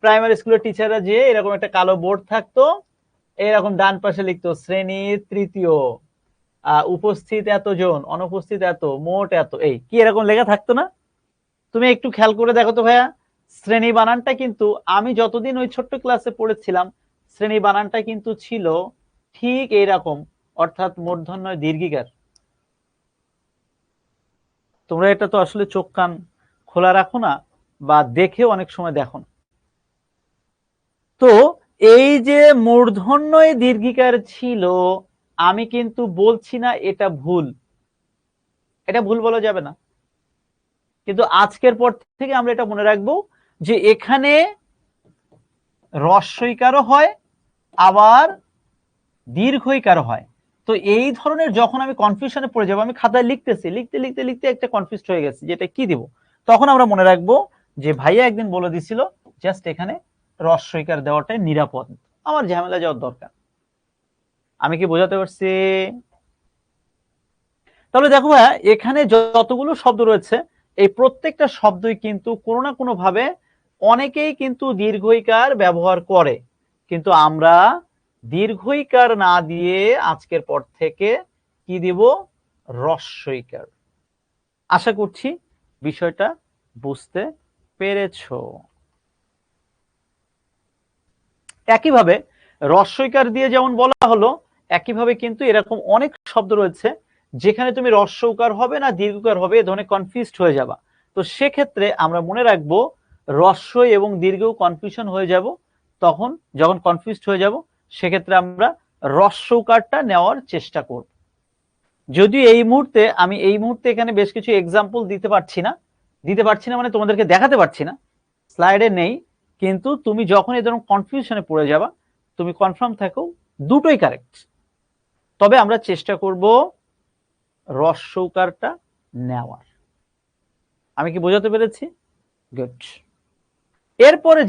প্রাইমারি স্কুলের টিচাররা যে এরকম একটা কালো বোর্ড থাকতো, এরকম ডান পাশে লিখতো শ্রেণী তৃতীয়, উপস্থিত এতজন, অনুপস্থিত এত, মোট এত, এই কি এরকম লেখা থাকতো না? তুমি একটু খেয়াল করে দেখো তো ভাইয়া, শ্রেণী বানানটা কিন্তু আমি যতদিন ওই ছোট্ট ক্লাসে পড়েছিলাম, শ্রেণী বানানটা কিন্তু ছিল ঠিক এইরকম, অর্থাৎ মূর্ধন্য দীর্ঘিকার। তোমরা এটা তো আসলে চোখ কান খোলা রাখো না, বা দেখেও অনেক সময় দেখো না। তো এই যে মূর্ধন্য দীর্ঘিকার ছিল, আমি কিন্তু বলছি না এটা ভুল, এটা ভুল বলা যাবে না, কিন্তু আজকের পর থেকে আমরা এটা মনে রাখবো যে এখানে রস্বইকারও হয় আবার দীর্ঘইকারও হয়। তো এই ধরনের যখন আমি কনফিউশনে পড়ে যাবো, আমি খাতায় লিখতেছি, লিখতে লিখতে লিখতে একটা কনফিউজ হয়ে গেছি যেটা কি দিব, তখন আমরা মনে রাখবো যে ভাইয়া একদিন বলে দিছিল জাস্ট এখানে রস্বইকার দেওয়াটাই নিরাপদ, আমার ঝামেলা যাওয়ার দরকার। আমি কি বোঝাতে পারছি? তাহলে দেখো ভাইয়া, এখানে যতগুলো শব্দ রয়েছে এই প্রত্যেকটা শব্দই কিন্তু কোনো না কোনো ভাবে অনেকেই কিন্তু দীর্ঘইকার ব্যবহার করে, কিন্তু আমরা দীর্ঘইকার না দিয়ে আজকের পর থেকে কি দিব, রস্বইকার। আশা করছি বিষয়টা বুঝতে পেরেছো। একইভাবে রস্বইকার দিয়ে যেমন বলা হলো, একইভাবে কিন্তু এরকম অনেক শব্দ রয়েছে যেখানে তুমি রস্বউকার হবে না দীর্ঘকার হবে এ ধরনের কনফিউজড হয়ে যাবা। তো সেক্ষেত্রে আমরা মনে রাখবো রস্বই এবং দীর্ঘও কনফিউশন হয়ে যাব, তখন যখন কনফিউজড হয়ে যাব সেক্ষেত্রে আমরা রস্বউকারটা নেওয়ার চেষ্টা করব। যদিও আমি এই মুহূর্তে এখানে বেশ কিছু এক্সাম্পল দিতে পারছি না মানে তোমাদেরকে দেখাতে পারছি না, স্লাইডে নেই, কিন্তু তুমি যখন এই ধরনের কনফিউশনে পড়ে যাবা তুমি কনফার্ম থাকো দুটোই কারেক্ট। তবে আমরা চেষ্টা করব রস্বউকারটা নেওয়ার। আমি কি বোঝাতে পেরেছি? গুড। এরপরে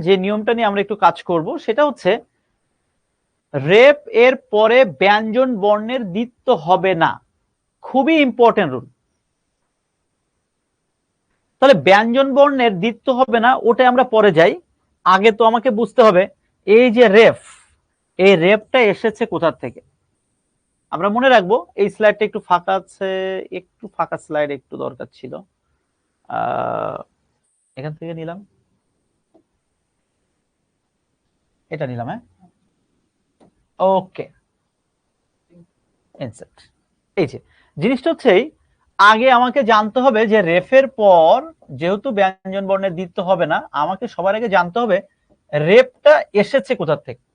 যে নিয়মটা নিয়ে আমরা একটু কাজ করব সেটা হচ্ছে, রেপ এর পরে ব্যঞ্জন বর্ণের দ্বিত্ব হবে না, খুবই ইম্পর্টেন্ট রুল। তাহলে ব্যঞ্জন বর্ণের দ্বিত্ব হবে না, ওটাই আমরা পরে যাই। আগে তো আমাকে বুঝতে হবে এই যে রেফ, এই রেফটা এসেছে কোথা থেকে। আমরা মনে রাখবো এই স্লাইডটা একটু ফাঁকা আছে, একটু ফাঁকা স্লাইড একটু দরকার ছিল। এখান থেকে নিলাম, এটা নিলাম। হ্যাঁ, ওকে, ইনসার্ট। এই যে জিনিসটা হচ্ছে, আগে আমাকে জানতে হবে যে রেফের পর যেহেতু ব্যঞ্জন বর্ণের দ্বিত্ব হবে না, আমাকে সবার আগে জানতে হবে রেফটা এসেছে কোথা থেকে।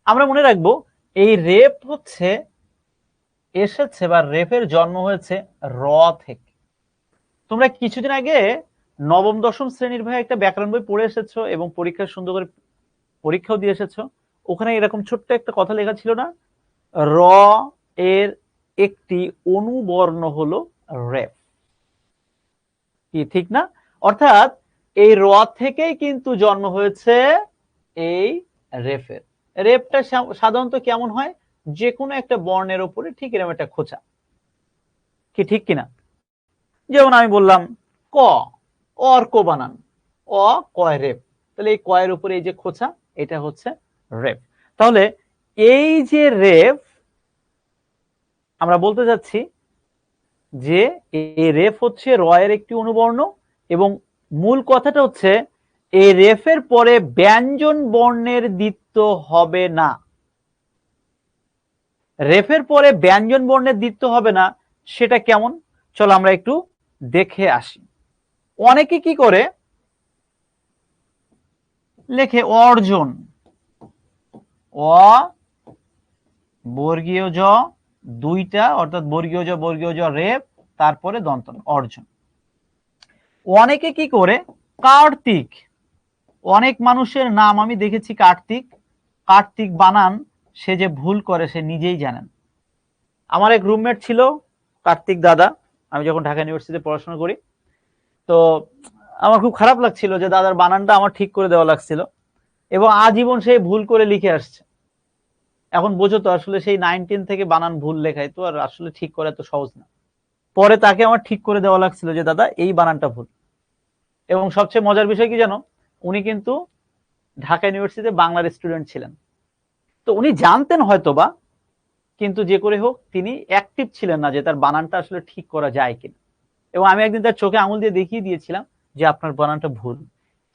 আমরা মনে রাখবো এই রেফ হচ্ছে এসেছে বা রেফের জন্ম হয়েছে র থেকে। তোমরা কিছুদিন আগে নবম দশম শ্রেণীর ভাই একটা ব্যাকরণ বই পড়ে এসেছো এবং পরীক্ষায় সুন্দর করে পরীক্ষাও দিয়ে এসেছো। ওখানে এরকম ছোট্ট একটা কথা লেখা ছিল না, র এর একটি অনুবর্ণ হলো রেফ, কি ঠিক না? অর্থাৎ এই র থেকেই কিন্তু জন্ম হয়েছে এই রেফের। রেফটা সাধারণত কেমন হয়, যে কোনো একটা বর্ণের উপরে ঠিক এরকম একটা খোঁচা, কি ঠিক কিনা? যেমন আমি বললাম ক, অর্ক বানান, অ কয় রেফ, তাহলে এই কয়ের উপরে এই যে খোঁচা, এটা হচ্ছে রেফ। তাহলে এই যে রেফ, আমরা বলতে যাচ্ছি যে এই রেফ হচ্ছে র এর একটি অনুবর্ণ, এবং মূল কথাটা হচ্ছে এই রেফের পরে ব্যঞ্জন বর্ণের দ্বিত্ব হবে না। রেফের পরে ব্যঞ্জন বর্ণের দ্বিত্ব হবে না, সেটা কেমন চলো আমরা একটু দেখে আসি। অনেকে কি করে লেখে অর্জন, অ বর্গীয় জ দুইটা, অর্থাৎ বর্গীয় জ রেফ, তারপরে দন্ত অর্জন। অনেকে কি করে কার্তিক, অনেক মানুষের নাম আমি দেখেছি কার্তিক, কার্তিক বানান সে যে ভুল করে সে নিজেই জানেন। আমার এক রুমমেট ছিল কার্তিক দাদা, আমি যখন ঢাকা ইউনিভার্সিটিতে পড়াশোনা করি, তো আমার খুব খারাপ লাগছিল যে দাদার বানানটা আমার ঠিক করে দেওয়া লাগছিল, এবং আজীবন সে ভুল করে লিখে আসছে। এখন বোঝো তো আসলে সেই 19 থেকে বানান ভুল লেখায় তো আর আসলে ঠিক করা তো সহজ না। পরে তাকে আমার ঠিক করে দেওয়া লাগছিল যে দাদা এই বানানটা ভুল। এবং সবচেয়ে মজার বিষয় কি জানো, উনি কিন্তু ঢাকা ইউনিভার্সিটিতে বাংলার স্টুডেন্ট ছিলেন, তো উনি জানতেন হয়তোবা, কিন্তু যে করে হোক তিনি অ্যাক্টিভ ছিলেন না যে তার বানানটা আসলে ঠিক করা যায় কিনা। এবং আমি একদিন তার চোখে আঙুল দিয়ে দেখিয়ে দিয়েছিলাম যে আপনার বানানটা ভুল।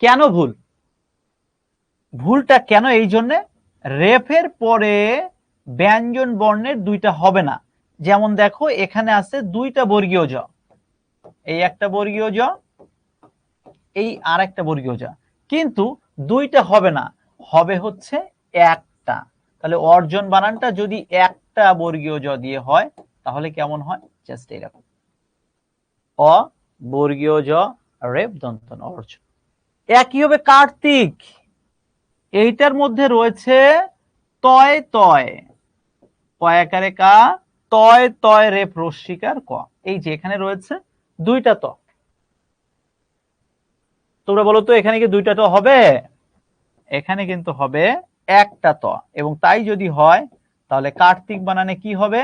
কেন ভুল? ভুলটা কেন? এই জন্য রেফের পরে ব্যঞ্জন বর্ণের দুইটা হবে না। যেমন দেখো এখানে আছে দুইটা বর্গীয় জ, এই একটা বর্গীয় জ, এই আর একটা বর্গীয় জ, কিন্তু দুইটা হবে না, হবে হচ্ছে একটা। তাহলে অর্জন বানানটা যদি একটা বর্গীয় জ দিয়ে হয় তাহলে কেমন হয়, জাস্ট এরকম, অ বর্গীয় জ রেফ দন্ত অর্জন। একই হবে কার্তিক, এইটার মধ্যে রয়েছে তয় তয়, কয়াকারে কা, তয় তয় রেফ রস্বীকার ক, এই যে এখানে রয়েছে দুইটা ত। তোমরা বলো তো এখানে কি দুইটা ত হবে? এখানে কিন্তু হবে একটা ত, এবং তাই যদি হয় তাহলে কার্তিক বানানে কি হবে,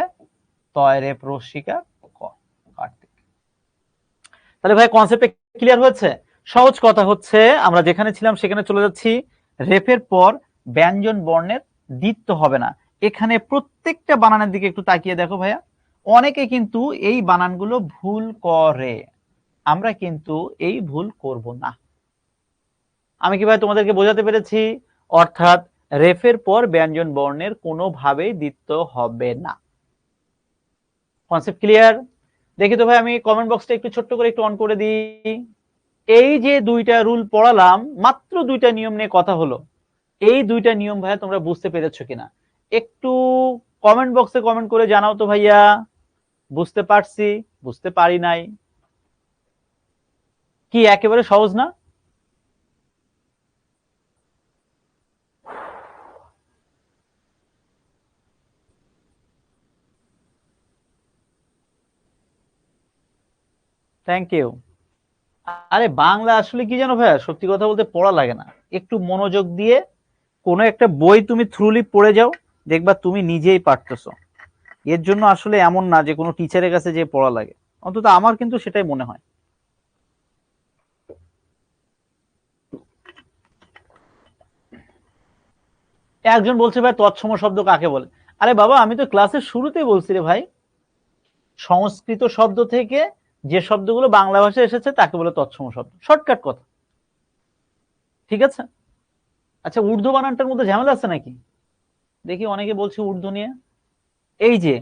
তয় রেফ রস্বীকার ক, কার্তিক। তাহলে ভাই কনসেপ্টে ক্লিয়ার হয়েছে? সহজ কথা হচ্ছে আমরা যেখানে ছিলাম সেখানে চলে যাচ্ছি। রেফের পর ব্যঞ্জন বর্ণের দ্বিত্ব হবে না। এখানে প্রত্যেকটা বানানের দিকে একটু তাকিয়ে দেখো ভাইয়া, অনেকে কিন্তু এই বানানগুলো ভুল করে, আমরা কিন্তু এই ভুল করব না। আমি কি ভাই তোমাদেরকে বোঝাতে পেরেছি? অর্থাৎ রেফের পর ব্যঞ্জন বর্ণের কোনোভাবেই দ্বিত্ব হবে না। Concept clear? দেখি তো ভাই আমি কমেন্ট বক্সটা একটু ছোট্ট করে একটু অন করে দিই। এই যে দুইটা রুল পড়ালাম, মাত্র দুইটা নিয়ম নিয়ে কথা হলো, এই দুইটা নিয়ম ভাইয়া তোমরা বুঝতে পেরেছো কিনা একটু কমেন্ট বক্সে কমেন্ট করে জানাও তো ভাইয়া, বুঝতে পারছি, বুঝতে পারি নাই। কি একেবারে সহজ না? Thank you. আরে বাংলা আসলে কি জানো ভাইয়া, সত্যি কথা বলতে পড়া লাগে না, একটু মনোযোগ দিয়ে কোনো একটা বই তুমি থ্রুলি পড়ে যাও, দেখবা তুমি নিজেই পারতেছো। এর জন্য আসলে এমন না যে কোনো টিচারের কাছে যে পড়া লাগে, অন্তত আমার কিন্তু সেটাই মনে হয়। একজন বলছে ভাই তৎসম শব্দ কাকে বলে? আরে বাবা, আমি তো ক্লাসের শুরুতেই বলছি রে ভাই, সংস্কৃত শব্দ থেকে যে শব্দগুলো বাংলা ভাষায় এসেছে তাকে বলে তৎসম শব্দ, শর্টকাট কথা। ঠিক আছে? আচ্ছা, ঊর্ধ্ব বানানটার মধ্যে ঝামেলা আছে নাকি? দেখি অনেকে বলছে ঊর্ধ্ব নিয়ে। এই যে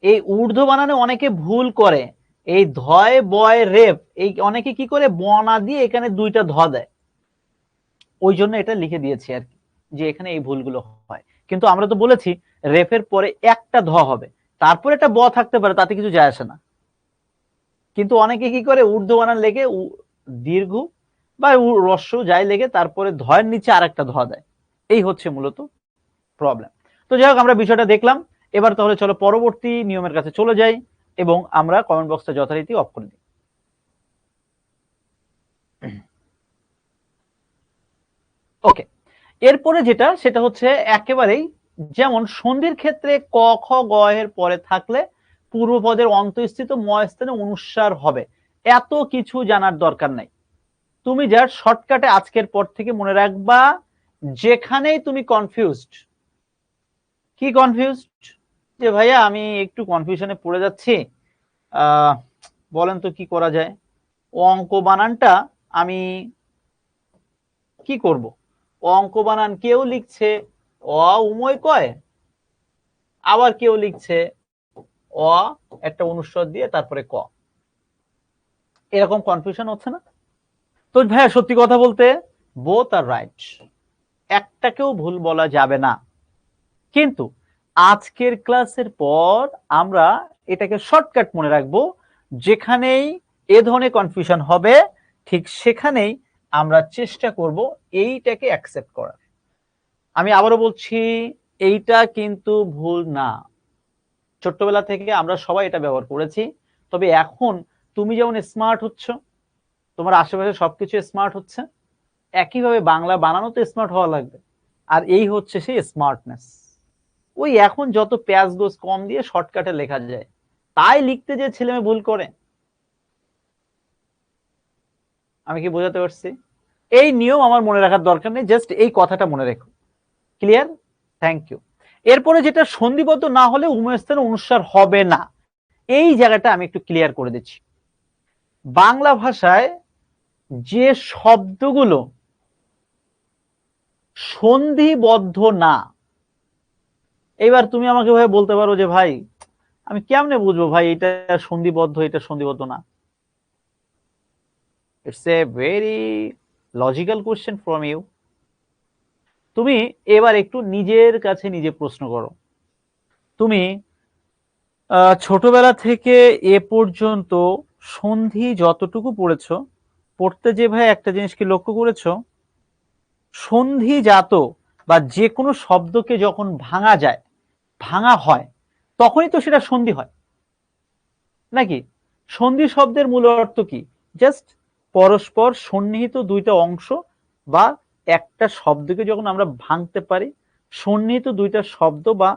এই ঊর্ধ্ব বানানে অনেকে ভুল করে, এই ধয় বয় রেপ, এই অনেকে কি করে বনা দিয়ে এখানে দুইটা ধ দেয়, ওই জন্য এটা লিখে দিয়েছি আর কি, যে এখানে এই ভুলগুলো হয়। কিন্তু আমরা তো বলেছি রেফের পরে একটা ধ হবে, তারপরে একটা ব থাকতে পারে, তাতে কিছু যায় আসে না। কিন্তু অনেকে কি করে ঊর্ধ্ব বানান লেগে দীর্ঘ বা রস্য যাই লেগে তারপরে ধয়ের নিচে আর একটা ধ দেয়, এই হচ্ছে মূলত প্রবলেম। তো যাই হোক, আমরা বিষয়টা দেখলাম। এবার তাহলে চলো পরবর্তী নিয়মের কাছে চলে যাই এবং আমরা কমেন্ট বক্সটা যথারীতি অফ করে দিই। ওকে, এরপরে যেটা সেটা হচ্ছে একেবারেই যেমন সন্ধির ক্ষেত্রে ক খ গ এর পরে থাকলে পূর্বপদের অন্তঃস্থিত ম স্থানে অনুস্বার হবে, এত কিছু জানার দরকার নাই। তুমি যার শর্টকাটে আজকের পর থেকে মনে রাখবা, যেখানেই তুমি কনফিউজড, কি কনফিউজড, যে ভাইয়া আমি একটু কনফিউশনে পড়ে যাচ্ছি, বলেন তো কি করা যায়, অঙ্ক বানানটা আমি কি করব? অঙ্ক বানান কেউ লিখছে অ উময় কয়, আবার কেউ লিখছে অ একটা অনুস্বার দিয়ে তারপরে ক, এরকম কনফিউশন হচ্ছে না? তো ভাইয়া সত্যি কথা বলতে বোথ আর রাইট, একটাকেও ভুল বলা যাবে না। কিন্তু আজকের ক্লাসের পর আমরা এটাকে শর্টকাট মনে রাখবো, যেখানেই এ ধরনের কনফিউশন হবে ঠিক সেখানেই আমরা চেষ্টা করব এইটাকে অ্যাকসেপ্ট করার। আমি আবারও বলছি, এইটা কিন্তু ভুল না, ছোট্টবেলা থেকে আমরা সবাই এটা ব্যবহার করেছি। তবে এখন তুমি যেমন স্মার্ট হচ্ছ, তোমার আশেপাশে সবকিছু স্মার্ট হচ্ছে, একইভাবে বাংলা বানানো তো স্মার্ট হওয়া লাগবে। আর এই হচ্ছে সেই স্মার্টনেস। ওই এখন যত প্যাচ গোজ কম দিয়ে শর্টকাটে লেখা যায়, তাই লিখতে যে ছেলে মেয়ে ভুল করে। আমি কি বোঝাতে পারছি? এই নিয়ম আমার মনে রাখার দরকার নেই, জাস্ট এই কথাটা মনে রেখো। ক্লিয়ার? Thank you. এরপরে যেটা সন্ধিবদ্ধ না হলে উভয়স্থানে অনুস্বার হবে না, এই জায়গাটা আমি একটু ক্লিয়ার করে দিচ্ছি। বাংলা ভাষায় যে শব্দগুলো সন্ধিবদ্ধ না, এবার তুমি আমাকে ভাই বলতে পারো যে ভাই আমি কেমনে বুঝবো ভাই এটা সন্ধিবদ্ধ এটা সন্ধিবদ্ধ না? It's a very logical question from you. তুমি এবার একটু নিজের কাছে নিজে প্রশ্ন করো, তুমি ছোটবেলা থেকে এ পর্যন্ত সন্ধি যতটুকু পড়েছো, পড়তে যে ভাই একটা জিনিস কি লক্ষ্য করেছো, সন্ধিজাত বা যে কোনো শব্দকে যখন ভাঙা যায়, ভাঙা হয়, তখনই তো সেটা সন্ধি হয় নাকি? সন্ধি শব্দের মূল অর্থ কি? জাস্ট পরস্পর সন্নিহিত দুইটা অংশ বা একটা শব্দকে যখন আমরা ভাঙতে পারি, সন্নিহিত দুইটা শব্দ বা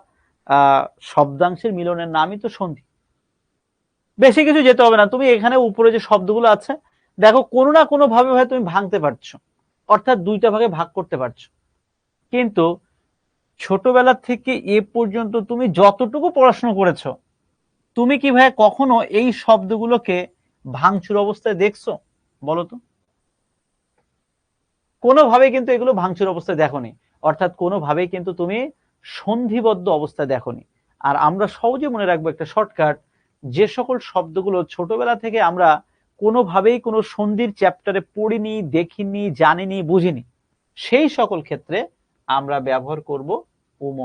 শব্দাংশের মিলনের নামই তো সন্ধি। বেশি কিছু যেতে হবে না, তুমি এখানে উপরে যে শব্দগুলো আছে দেখো, কোনো না কোনো ভাবে ভাই তুমি ভাঙতে পারছো, অর্থাৎ দুইটা ভাগে ভাগ করতে পারছো। কিন্তু ছোটবেলা থেকে এ পর্যন্ত তুমি যতটুকু পড়াশোনা করেছো, তুমি কি ভাই কখনো এই শব্দগুলোকে ভাঙচুর অবস্থায় দেখছো? বলো তো। কোনোভাবে কিন্তু এগুলো ভাঙচুর অবস্থায় দেখোনি, অর্থাৎ কোনোভাবেই কিন্তু তুমি সন্ধিবদ্ধ অবস্থায় দেখোনি। আর আমরা সহজে মনে রাখবো একটা শর্টকাট, যে সকল শব্দগুলো ছোটবেলা থেকে আমরা কোনোভাবেই কোনো সন্ধির চ্যাপ্টারে পড়িনি, দেখিনি, জানিনি, বুঝিনি, সেই সকল ক্ষেত্রে আমরা ব্যবহার করব উম।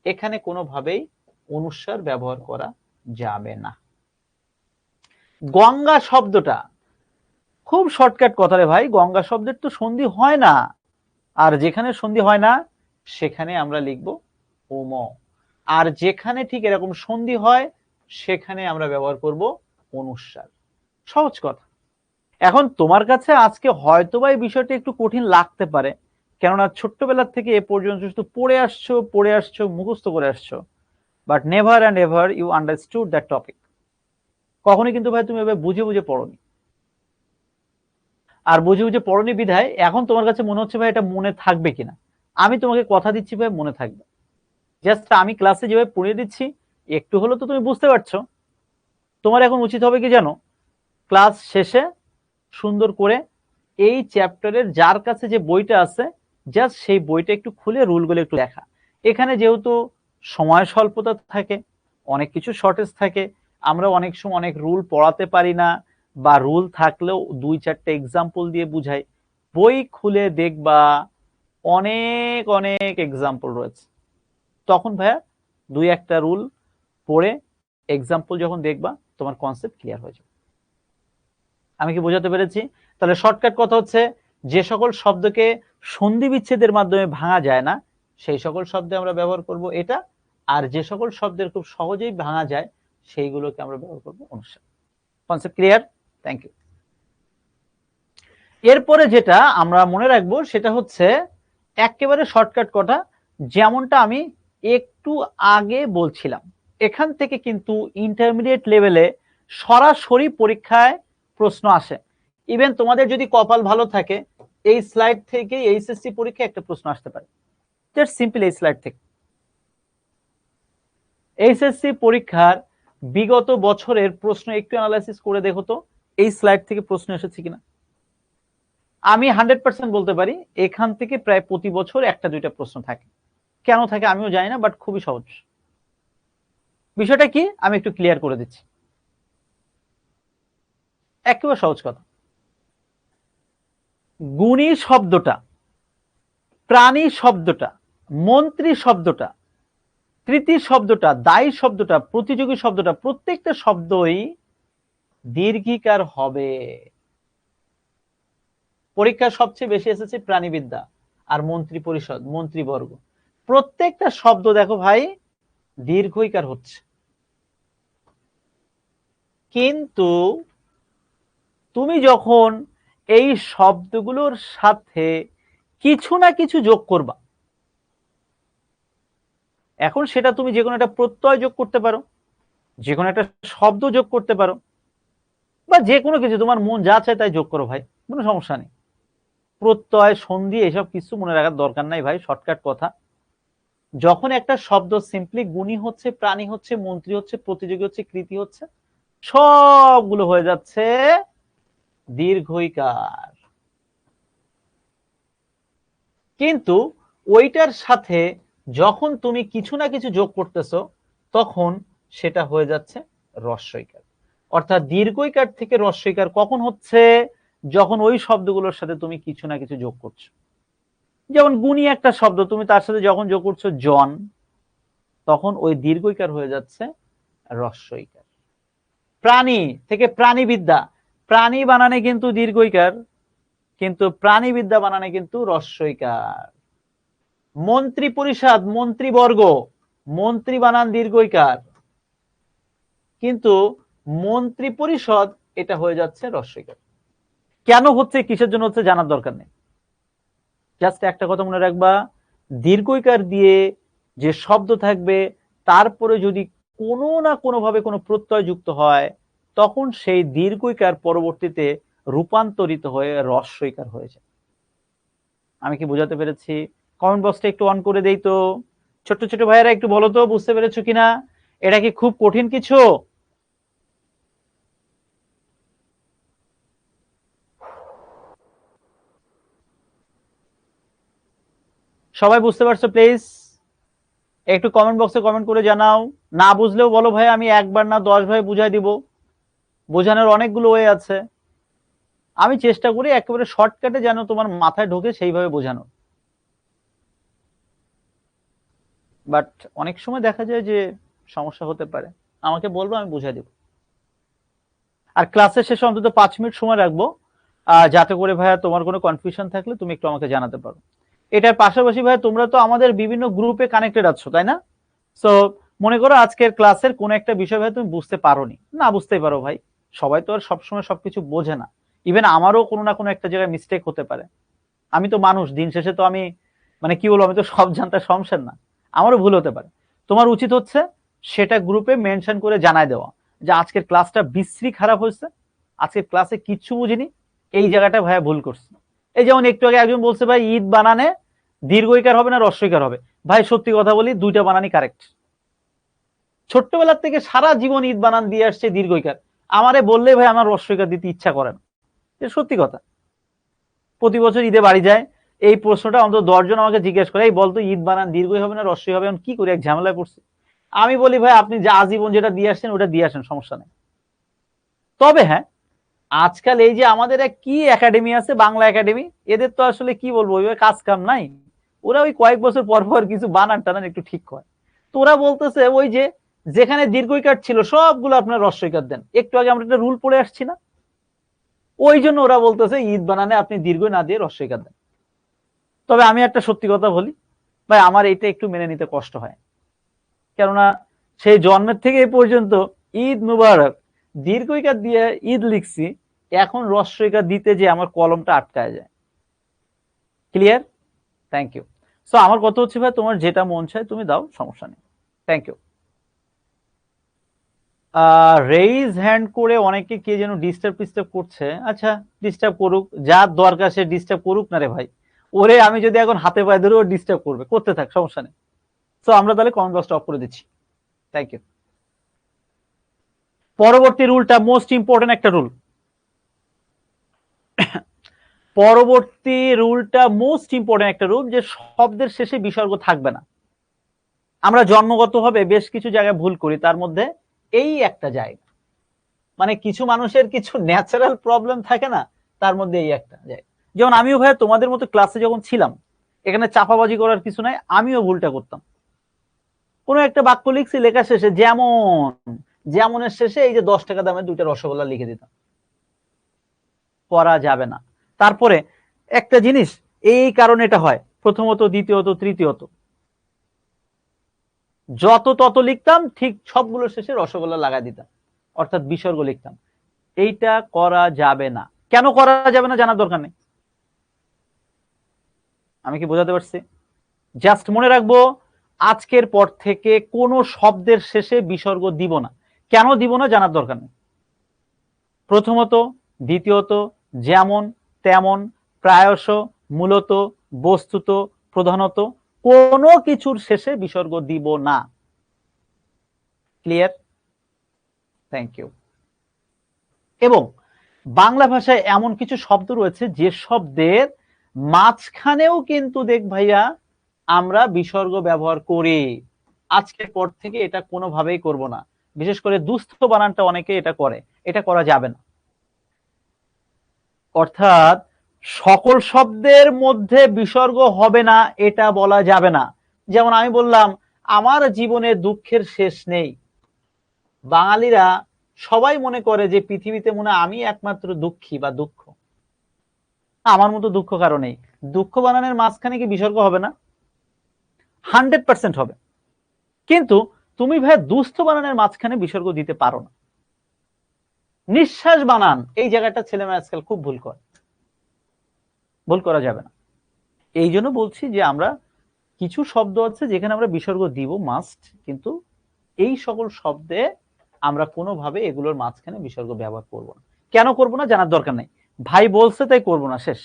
এখানে কোনোভাবেই অনুস্বার ব্যবহার করা যাবে না। গঙ্গা শব্দটা খুব শর্টকাট কথা রে ভাই, গঙ্গা শব্দের তো সন্ধি হয় না, আর যেখানে সন্ধি হয় না সেখানে আমরা লিখব উম, আর যেখানে ঠিক এরকম সন্ধি হয় সেখানে আমরা ব্যবহার করব অনুস্বার। সহজ কথা। এখন তোমার কাছে আজকে হয়তোবা এই বিষয়টা একটু কঠিন লাগতে পারে, কেননা ছোট্টবেলা থেকে এ পর্যন্ত শুধু পড়ে আসছো মুখস্থ করে আসছো, but never and ever you understood that topic. কখনোই কিন্তু ভাই তুমি এভাবে বুঝে বুঝে পড়োনি, আর বুঝে বুঝে পড়নি বিধায় এখন তোমার কাছে মনে হচ্ছে ভাই এটা মনে থাকবে কিনা। আমি তোমাকে কথা দিচ্ছি ভাই মনে থাকবে। জাস্ট আমি ক্লাসে যেভাবে পড়িয়ে দিচ্ছি একটু হলেও তো তুমি বুঝতে পারছো। তোমার এখন উচিত হবে কি জানো, ক্লাস শেষে সুন্দর করে এই চ্যাপ্টারের যার কাছে যে বইটা আছে জাস্ট সেই বইটা একটু খুলে রুলগুলো একটু দেখা। এখানে যেহেতু সময় স্বল্পতা থাকে, অনেক কিছু শর্টেজ থাকে, আমরা অনেক সময় অনেক রুল পড়াতে পারি না, বা রুল থাকলেও 2-4টা এক্সাম্পল দিয়ে বুঝাই। বই খুলে দেখবা অনেক অনেক এক্সাম্পল রয়েছে, তখন ভাইয়া 2-1টা রুল পড়ে এক্সাম্পল যখন দেখবা তোমার কনসেপ্ট ক্লিয়ার হয়ে যাবে। আমি কি বোঝাতে পেরেছি? তাহলে শর্টকাট কথা হচ্ছে, যে সকল শব্দকে সন্ধি বিচ্ছেদের মাধ্যমে ভাঙা যায় না সেই সকল শব্দে আমরা ব্যবহার করব এটা, আর যে সকল শব্দের খুব সহজেই ভাঙা যায় সেইগুলোকে আমরা ব্যবহার করব অনুসার। Concept clear? Thank you. এরপরে যেটা আমরা মনে রাখবো সেটা হচ্ছে একেবারে শর্টকাট কথা, যেমনটা আমি একটু আগে বলছিলাম, এখান থেকে কিন্তু ইন্টারমিডিয়েট লেভেলে সরাসরি পরীক্ষায় প্রশ্ন আসে। ইভেন তোমাদের যদি কপাল ভালো থাকে এই স্লাইড থেকে এইচএসসি পরীক্ষায় একটা প্রশ্ন আসতে পারে, জাস্ট সিম্পল এই স্লাইড থেকে। এইচএসসি পরীক্ষার বিগত বছরের প্রশ্ন একটু অ্যানালাইসিস করে দেখো তো এই স্লাইড থেকে প্রশ্ন এসেছে কিনা। আমি 100% বলতে পারি এখান থেকে প্রায় প্রতি বছর 1-2টা প্রশ্ন থাকে। কেন থাকে আমিও জানি না, বাট খুবই সহজ। বিষয়টা কি আমি একটু ক্লিয়ার করে দিচ্ছি। একেবারে সহজ কথা, গুণী শব্দটা, প্রাণী শব্দটা, মন্ত্রী শব্দটা, তৃতীয় শব্দটা, দায়ী শব্দটা, প্রতিযোগী শব্দটা, প্রত্যেকটা শব্দই দীর্ঘিকার হবে। পরীক্ষা সবচেয়ে বেশি এসেছে প্রাণীবিদ্যা আর মন্ত্রী পরিষদ, মন্ত্রীবর্গ, প্রত্যেকটা শব্দ দেখো ভাই দীর্ঘইকার হচ্ছে। কিন্তু তুমি যখন এই শব্দগুলোর সাথে কিছু না কিছু যোগ করবা, এখন সেটা তুমি যে কোনো একটা প্রত্যয় যোগ করতে পারো, যে কোনো একটা শব্দ যোগ করতে পারো, বা যে কোনো কিছু তোমার মন যা চায় তাই যোগ করো ভাই, কোনো সমস্যা নেই। প্রত্যয়, সন্ধি এসব কিছু মনে রাখার দরকার নাই ভাই, শর্টকাট কথা। যখন একটা শব্দ সিম্পলি গুণী হচ্ছে, প্রাণী হচ্ছে, মন্ত্রী হচ্ছে, প্রতিযোগী হচ্ছে, কৃতি হচ্ছে, সবগুলো হয়ে যাচ্ছে দীর্ঘইকার। কিন্তু ওইটার সাথে যখন তুমি কিছু না কিছু যোগ করতেছো তখন সেটা হয়ে যাচ্ছে হ্রস্বইকার। অর্থাৎ দীর্ঘইকার থেকে হ্রস্বইকার কখন হচ্ছে? যখন ওই শব্দগুলোর সাথে তুমি কিছু না কিছু যোগ করছো। যেমন গুণী একটা শব্দ, তুমি তার সাথে যখন যোগ করছো জন, তখন ওই দীর্ঘইকার হয়ে যাচ্ছে হ্রস্বইকার। প্রাণী থেকে প্রাণীবিদ্যা, প্রাণী বানানে কিন্তু দীর্ঘইকার, কিন্তু প্রাণীবিদ্যা বানানে কিন্তু হ্রস্বইকার। মন্ত্রী পরিষদ, মন্ত্রীবর্গ, মন্ত্রী বানান দীর্ঘইকার, কিন্তু মন্ত্রী পরিষদ এটা হয়ে যাচ্ছে হ্রস্বইকার। কেন হচ্ছে, কিসের জন্য হচ্ছে জানার দরকার নেই, জাস্ট একটা কথা মনে রাখবা, দীর্ঘইকার দিয়ে যে শব্দ থাকবে তারপরে যদি কোনো না কোনো ভাবে কোনো প্রত্যয় যুক্ত হয় তখন সেই দীর্ঘইকার পরবর্তীতে রূপান্তরিত হয়ে হ্রস্বইকার হয়ে যায়। আমি কি বোঝাতে পেরেছি? কমেন্ট বক্সটা একটু অন করে দেই তো, ছোট্ট ছোট ভাইয়েরা একটু বলো তো বুঝতে পেরেছো কিনা, এটা কি খুব কঠিন কিছু? সবাই বুঝতে পারছো? প্লিজ একটু কমেন্ট বক্সে কমেন্ট করে জানাও। না বুঝলেও বলো ভাই আমি একবার না 10 ভাই বুঝাই দিব, বোঝানোর অনেকগুলো ওয়ে আছে। আমি চেষ্টা করি একেবারে শর্টকাটে যেন তোমার মাথায় ঢোকে সেইভাবে বোঝানো, বাট অনেক সময় দেখা যায় যে সমস্যা হতে পারে, আমাকে বলবো আমি বুঝাই দেব। আর ক্লাসের শেষে অন্তত 5 মিনিট সময় রাখবো, যাতে করে ভাইয়া তোমার কোনো কনফিউশন থাকলে তুমি একটু আমাকে জানাতে পারো। এটার পাশাপাশি ভাইয়া তোমরা তো আমাদের বিভিন্ন গ্রুপে কানেক্টেড আছো তাই না? সো মনে করো আজকের ক্লাসের কোন একটা বিষয় ভাই তুমি বুঝতে পারোনি, না বুঝতেই পারো ভাই, সবাই তো আর সবসময় সবকিছু বোঝে না, ইভেন আমারও কোনো না কোনো একটা জায়গায় মিস্টেক হতে পারে। আমি তো মানুষ, দিন শেষে তো আমি মানে কি বলবো, আমি তো সব জানতে সমস্যা না, আমারও ভুল হতে পারে। তোমার উচিত হচ্ছে সেটা গ্রুপে মেনশন করে জানাই দেওয়া যে আজকের ক্লাসটা বিশ্রী খারাপ হয়েছে, আজকের ক্লাসে কিচ্ছু বুঝিনি, এই জায়গাটা ভাইয়া ভুল করছে। এই যেমন একটু আগে একজন বলছে ভাই ঈদ বানানে দীর্ঘইকার হবে না হ্রস্বইকার হবে? ভাই সত্যি কথা বলি, দুইটা বানানই কারেক্ট। ছোট্টবেলার থেকে সারা জীবন ঈদ বানান দিয়ে আসছে দীর্ঘইকার। আমারে বললে ভাই আমার হ্রস্বইকার দিতে ইচ্ছা করে না, সত্যি কথা। প্রতি বছর ঈদে বাড়ি যায়, এই প্রশ্নটা অন্তত 10 জন আমাকে জিজ্ঞেস করে, এই বলতো ঈদ বানান দীর্ঘই হবে না হ্রস্বই হবে, কি করি, এক ঝামেলায় পড়ছি। আমি বলি ভাই আপনি যা আজীবন যেটা দিয়ে আসছেন ওটা দিয়ে আসেন, সমস্যা নেই। তবে হ্যাঁ, আজকাল এই যে আমাদের এক কি একাডেমি আছে, বাংলা একাডেমি, এদের তো আসলে কি বলবো, ওইভাবে কাজ কাম নাই। ওরা ওই কয়েক বছর পর পর কিছু বানান টানান একটু ঠিক করে। তো ওরা বলতেছে ওই যে যেখানে দীর্ঘইকার ছিল সবগুলো আপনার হ্রস্বইকার দেন। একটু আগে আমরা একটা রুল পড়ে আসছি না, ওই জন্য ওরা বলতেছে ঈদ বানানে আপনি দীর্ঘ না দিয়ে হ্রস্বইকার দেন। তবে আমি একটা সত্যি কথা বলি ভাই, আমার এটা একটু মেনে নিতে কষ্ট হয়। কেননা সেই জন্মের থেকে এই পর্যন্ত ঈদ মুবারক দীর্ঘইকার দিয়ে ঈদ লিখছি, এখন হ্রস্বইকার দিতে যে আমার কলমটা আটকায় যায়। ক্লিয়ার? Thank you. সো আমার কথা হচ্ছে ভাই, তোমার যেটা মন চায় তুমি দাও, সমস্যা নেই। Thank you. রেইজ হ্যান্ড করে অনেকে কে যেন ডিস্টার্ব করছে। আচ্ছা, ডিস্টার্ব করুক, যার দরকার সে ডিস্টার্ব করুক না রে ভাই। ওরে আমি যদি এখন হাতে পায়ে ধরে ও ডিস্টার্ব করবে, করতে থাক, সমস্যা নেই। সো আমরা তাহলে কমেন্ট বক্সটা অফ করে দিচ্ছি। Thank you. পরবর্তী রুলটা মোস্ট ইম্পর্টেন্ট একটা রুল। পরবর্তী রুলটা মোস্ট ইম্পর্টেন্ট একটা রুল, যে শব্দের শেষে বিসর্গ থাকবে না। আমরা জন্মগতভাবে বেশ কিছু জায়গায় ভুল করি, তার মধ্যে এই একটা জায়গা, মানে কিছু মানুষের কিছু ন্যাচারাল প্রবলেম থাকে না, তার মধ্যে এই একটা জায়গা। যেমন আমিও ভাই তোমাদের মতো ক্লাসে যখন ছিলাম, এখানে চাপাবাজি করার কিছু নাই, আমিও ভুলটা করতাম। কোনো একটা বাক্য লিখছি, লেখা শেষে যেমন, যেমনের শেষে এই যে 10 টাকা দামের 2টা রসগোল্লা লিখে দিতাম। করা যাবে না। তারপরে একটা জিনিস, এই কারণে এটা হয়, প্রথমত, দ্বিতীয়ত, তৃতীয়ত, যত তত লিখতাম, ঠিক সবগুলোর শেষে রসগোল্লা লাগাই দিতাম, অর্থাৎ বিসর্গ লিখতাম। এইটা করা যাবে না। কেন করা যাবে না জানার দরকার নেই, আমি কি বোঝাতে পারছি? জাস্ট মনে রাখবো, আজকের পর থেকে কোনো শব্দের শেষে বিসর্গ দিব না। কেন দিব না জানার দরকার নেই। প্রথমত, দ্বিতীয়ত, যেমন, তেমন, প্রায়শ, মূলত, বস্তুত, প্রধানত, কোনো কিছুর শেষে বিসর্গ দিব না। ক্লিয়ার? Thank you. এবং বাংলা ভাষায় এমন কিছু শব্দ রয়েছে যে শব্দের মাঝখানেও কিন্তু দেখ ভাইয়া আমরা বিসর্গ ব্যবহার করি। আজকের পর থেকে এটা কোনোভাবেই করব না। বিশেষ করে দুস্থ বানানটা অনেকে এটা করে, এটা করা যাবে না। অর্থাৎ সকল শব্দের মধ্যে বিসর্গ হবে না এটা বলা যাবে না। যেমন আমি বললাম আমার জীবনে দুঃখের শেষ নেই, বাঙালিরা সবাই মনে করে যে পৃথিবীতে মনে আমি একমাত্র দুঃখী বা দুঃখ, আমার মতো দুঃখ কারো নেই। দুঃখ বানানের মাঝখানে কি বিসর্গ হবে না? 100% হবে। কিন্তু তুমি ভাই দুস্থ বানানের মাঝখানে বিসর্গ দিতে পারো না। নিঃশ্বাস বানান, এই জায়গাটা ছেলেমেয়ে আজকাল খুব ভুল করে, ভুল করা যাবে না। এই জন্য বলছি যে আমরা কিছু শব্দ আছে যেখানে আমরা বিসর্গ দিব মাস্ট, কিন্তু এই সকল শব্দে আমরা কোনোভাবে এগুলোর মাঝখানে বিসর্গ ব্যবহার করব না। কেন করব না জানার দরকার নেই, ভাই বলছে তাই করব না, শেষ।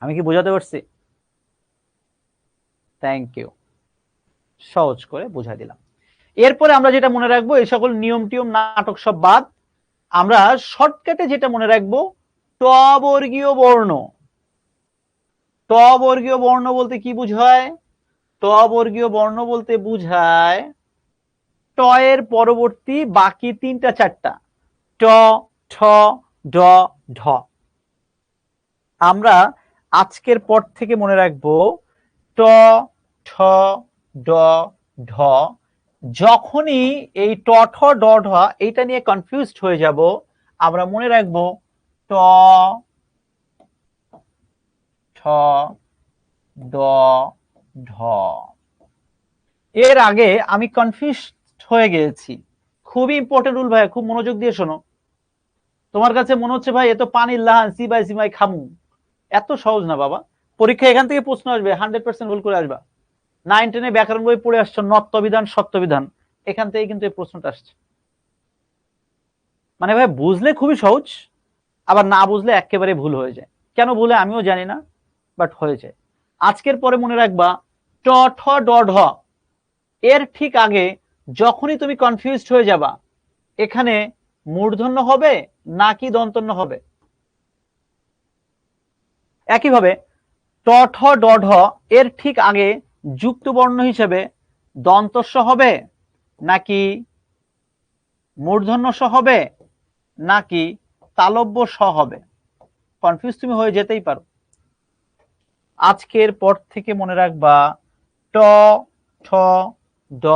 আমি কি বোঝাতে পারছি? থ্যাংক ইউ, সহজ করে বুঝাই দিলাম। এরপরে আমরা যেটা মনে রাখবো, এই সকল নিয়ম টিয়ম নাটক সব বাদ, আমরা শর্টকাটে যেটা মনে রাখবো, ট বর্গীয় বর্ণ। ট বর্গীয় বর্ণ বলতে কি বুঝায়? ট বর্গীয় বর্ণ বলতে বুঝায় ট এর পরবর্তী বাকি 3টা 4টা, ট, ঠ, ড, ঢ। আমরা আজকের পর থেকে মনে রাখবো ট, ঠ, ড, ঢ। যখনই এই ট, ঠ, ড, ঢ এইটা নিয়ে কনফিউজড হয়ে যাব, আমরা মনে রাখবো ট, ঠ, ড, ঢ। এর আগে আমি কনফিউজড হয়ে গেছি। খুবই ইম্পর্টেন্ট রুল ভাই, খুব মনোযোগ দিয়ে শোনো। তোমার কাছে মনে হচ্ছে ভাই এত পানির লাহান, সিবাই সিমাই খামু, এত সহজ না বাবা। পরীক্ষা এখান থেকে প্রশ্ন আসবে, 100% ভুল করে আসবা। 9-10 ব্যাকরণ বই পড়ে আসছো, নত্যবিধান সত্যবিধান, এখান থেকে কিন্তু এই প্রশ্নটা আসছে। মানে ভাই বুঝলে খুবই সহজ, আবার না বুঝলে একেবারে ভুল হয়ে যায়। কেন ভুলে আমিও জানি না, বাট হয়ে যায়। আজকের পরে মনে রাখবা ট ঠ ড ঢ এর ঠিক আগে যখনই তুমি কনফিউজড হয়ে যাবা এখানে মূর্ধন্য হবে নাকি দন্তন্য হবে। একইভাবে ট ঠ ড ঢ এর ঠিক আগে যুক্ত বর্ণ হিসেবে দন্তস্ব হবে নাকি মূর্ধন্য স হবে নাকি তালব্য স হবে। কনফিউজ তুমি হয়ে যেতেই পারো। আজকের পর থেকে মনে রাখবা ট ঠ ড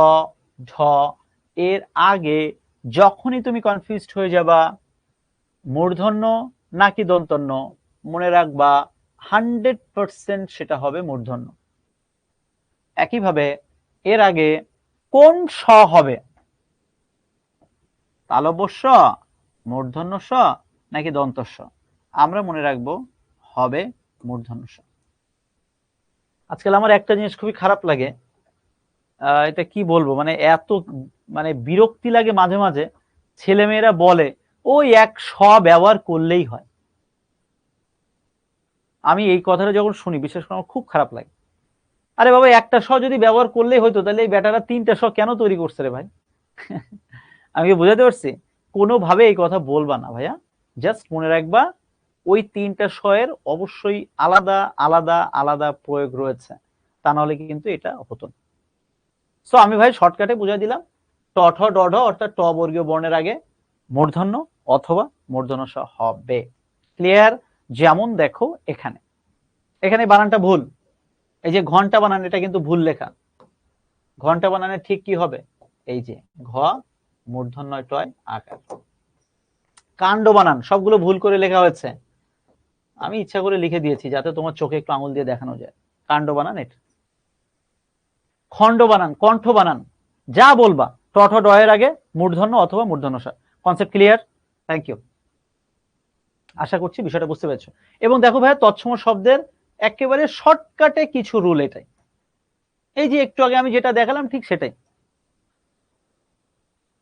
ঢ এর আগে যখনই তুমি কনফিউজড হয়ে যাবা মূর্ধন্য নাকি দন্তন্য মনে রাখবা 100% সেটা হবে মূর্ধন্য। একইভাবে এর আগে কোন স হবে, তালব্য স, মূর্ধন্য স নাকি দন্তস্ব, আমরা মনে রাখবো হবে মূর্ধন্য স। আজকাল আমার একটা জিনিস খুবই খারাপ লাগে, এটা কি বলবো, মানে এত মানে বিরক্তি লাগে মাঝে মাঝে ছেলেমেয়েরা বলে ওই এক স ব্যবহার করলেই হয়। আমি এই কথাটা যখন শুনি বিশেষ করে আমার খুব খারাপ লাগে। আরে বাবা একটা স যদি ব্যবহার করলেই হয়তো তাহলে এই বেটারা 3টা স কেন তৈরি করছে রে ভাই। আমি কি বুঝাতে পারছি? কোনোভাবে এই কথা বলবা না ভাইয়া, জাস্ট মনে রাখবা ওই 3টা স এর অবশ্যই আলাদা আলাদা আলাদা প্রয়োগ রয়েছে, তা নাহলে কিন্তু এটা হতো না। সো আমি ভাই শর্টকাটে বুঝাই দিলাম ট ঠ ড ঢ অর্থাৎ ট বর্গীয় বর্ণের আগে মূর্ধন্য অথবা মূর্ধন্য স হবে। ক্লিয়ার? যেমন দেখো এখানে এখানে বানানটা ভুল, এই যে ঘন্টা বানান এটা কিন্তু ভুল লেখা। ঘন্টা বানানে ঠিক কি হবে, এই যে ঘ মূর্ধন্য টয় আকার। কাণ্ড বানান সবগুলো ভুল করে লেখা হয়েছে, আমি ইচ্ছা করে লিখে দিয়েছি যাতে তোমার চোখে একটু আঙুল দিয়ে দেখানো যায়। কাণ্ড বানান এটা। খণ্ড বানান, কণ্ঠ বানান, যা বলবা ট ঠ ড এর আগে মূর্ধন্য অথবা মূর্ধন্য স। Concept clear? Thank you. আশা করছি বিষয়টা বুঝতে পেরেছো। এবং দেখো ভাইয়া তৎসম শব্দের একেবারে শর্টকাটে কিছু রুল এটাই। এই যে একটু আগে আমি যেটা দেখালাম ঠিক সেটাই।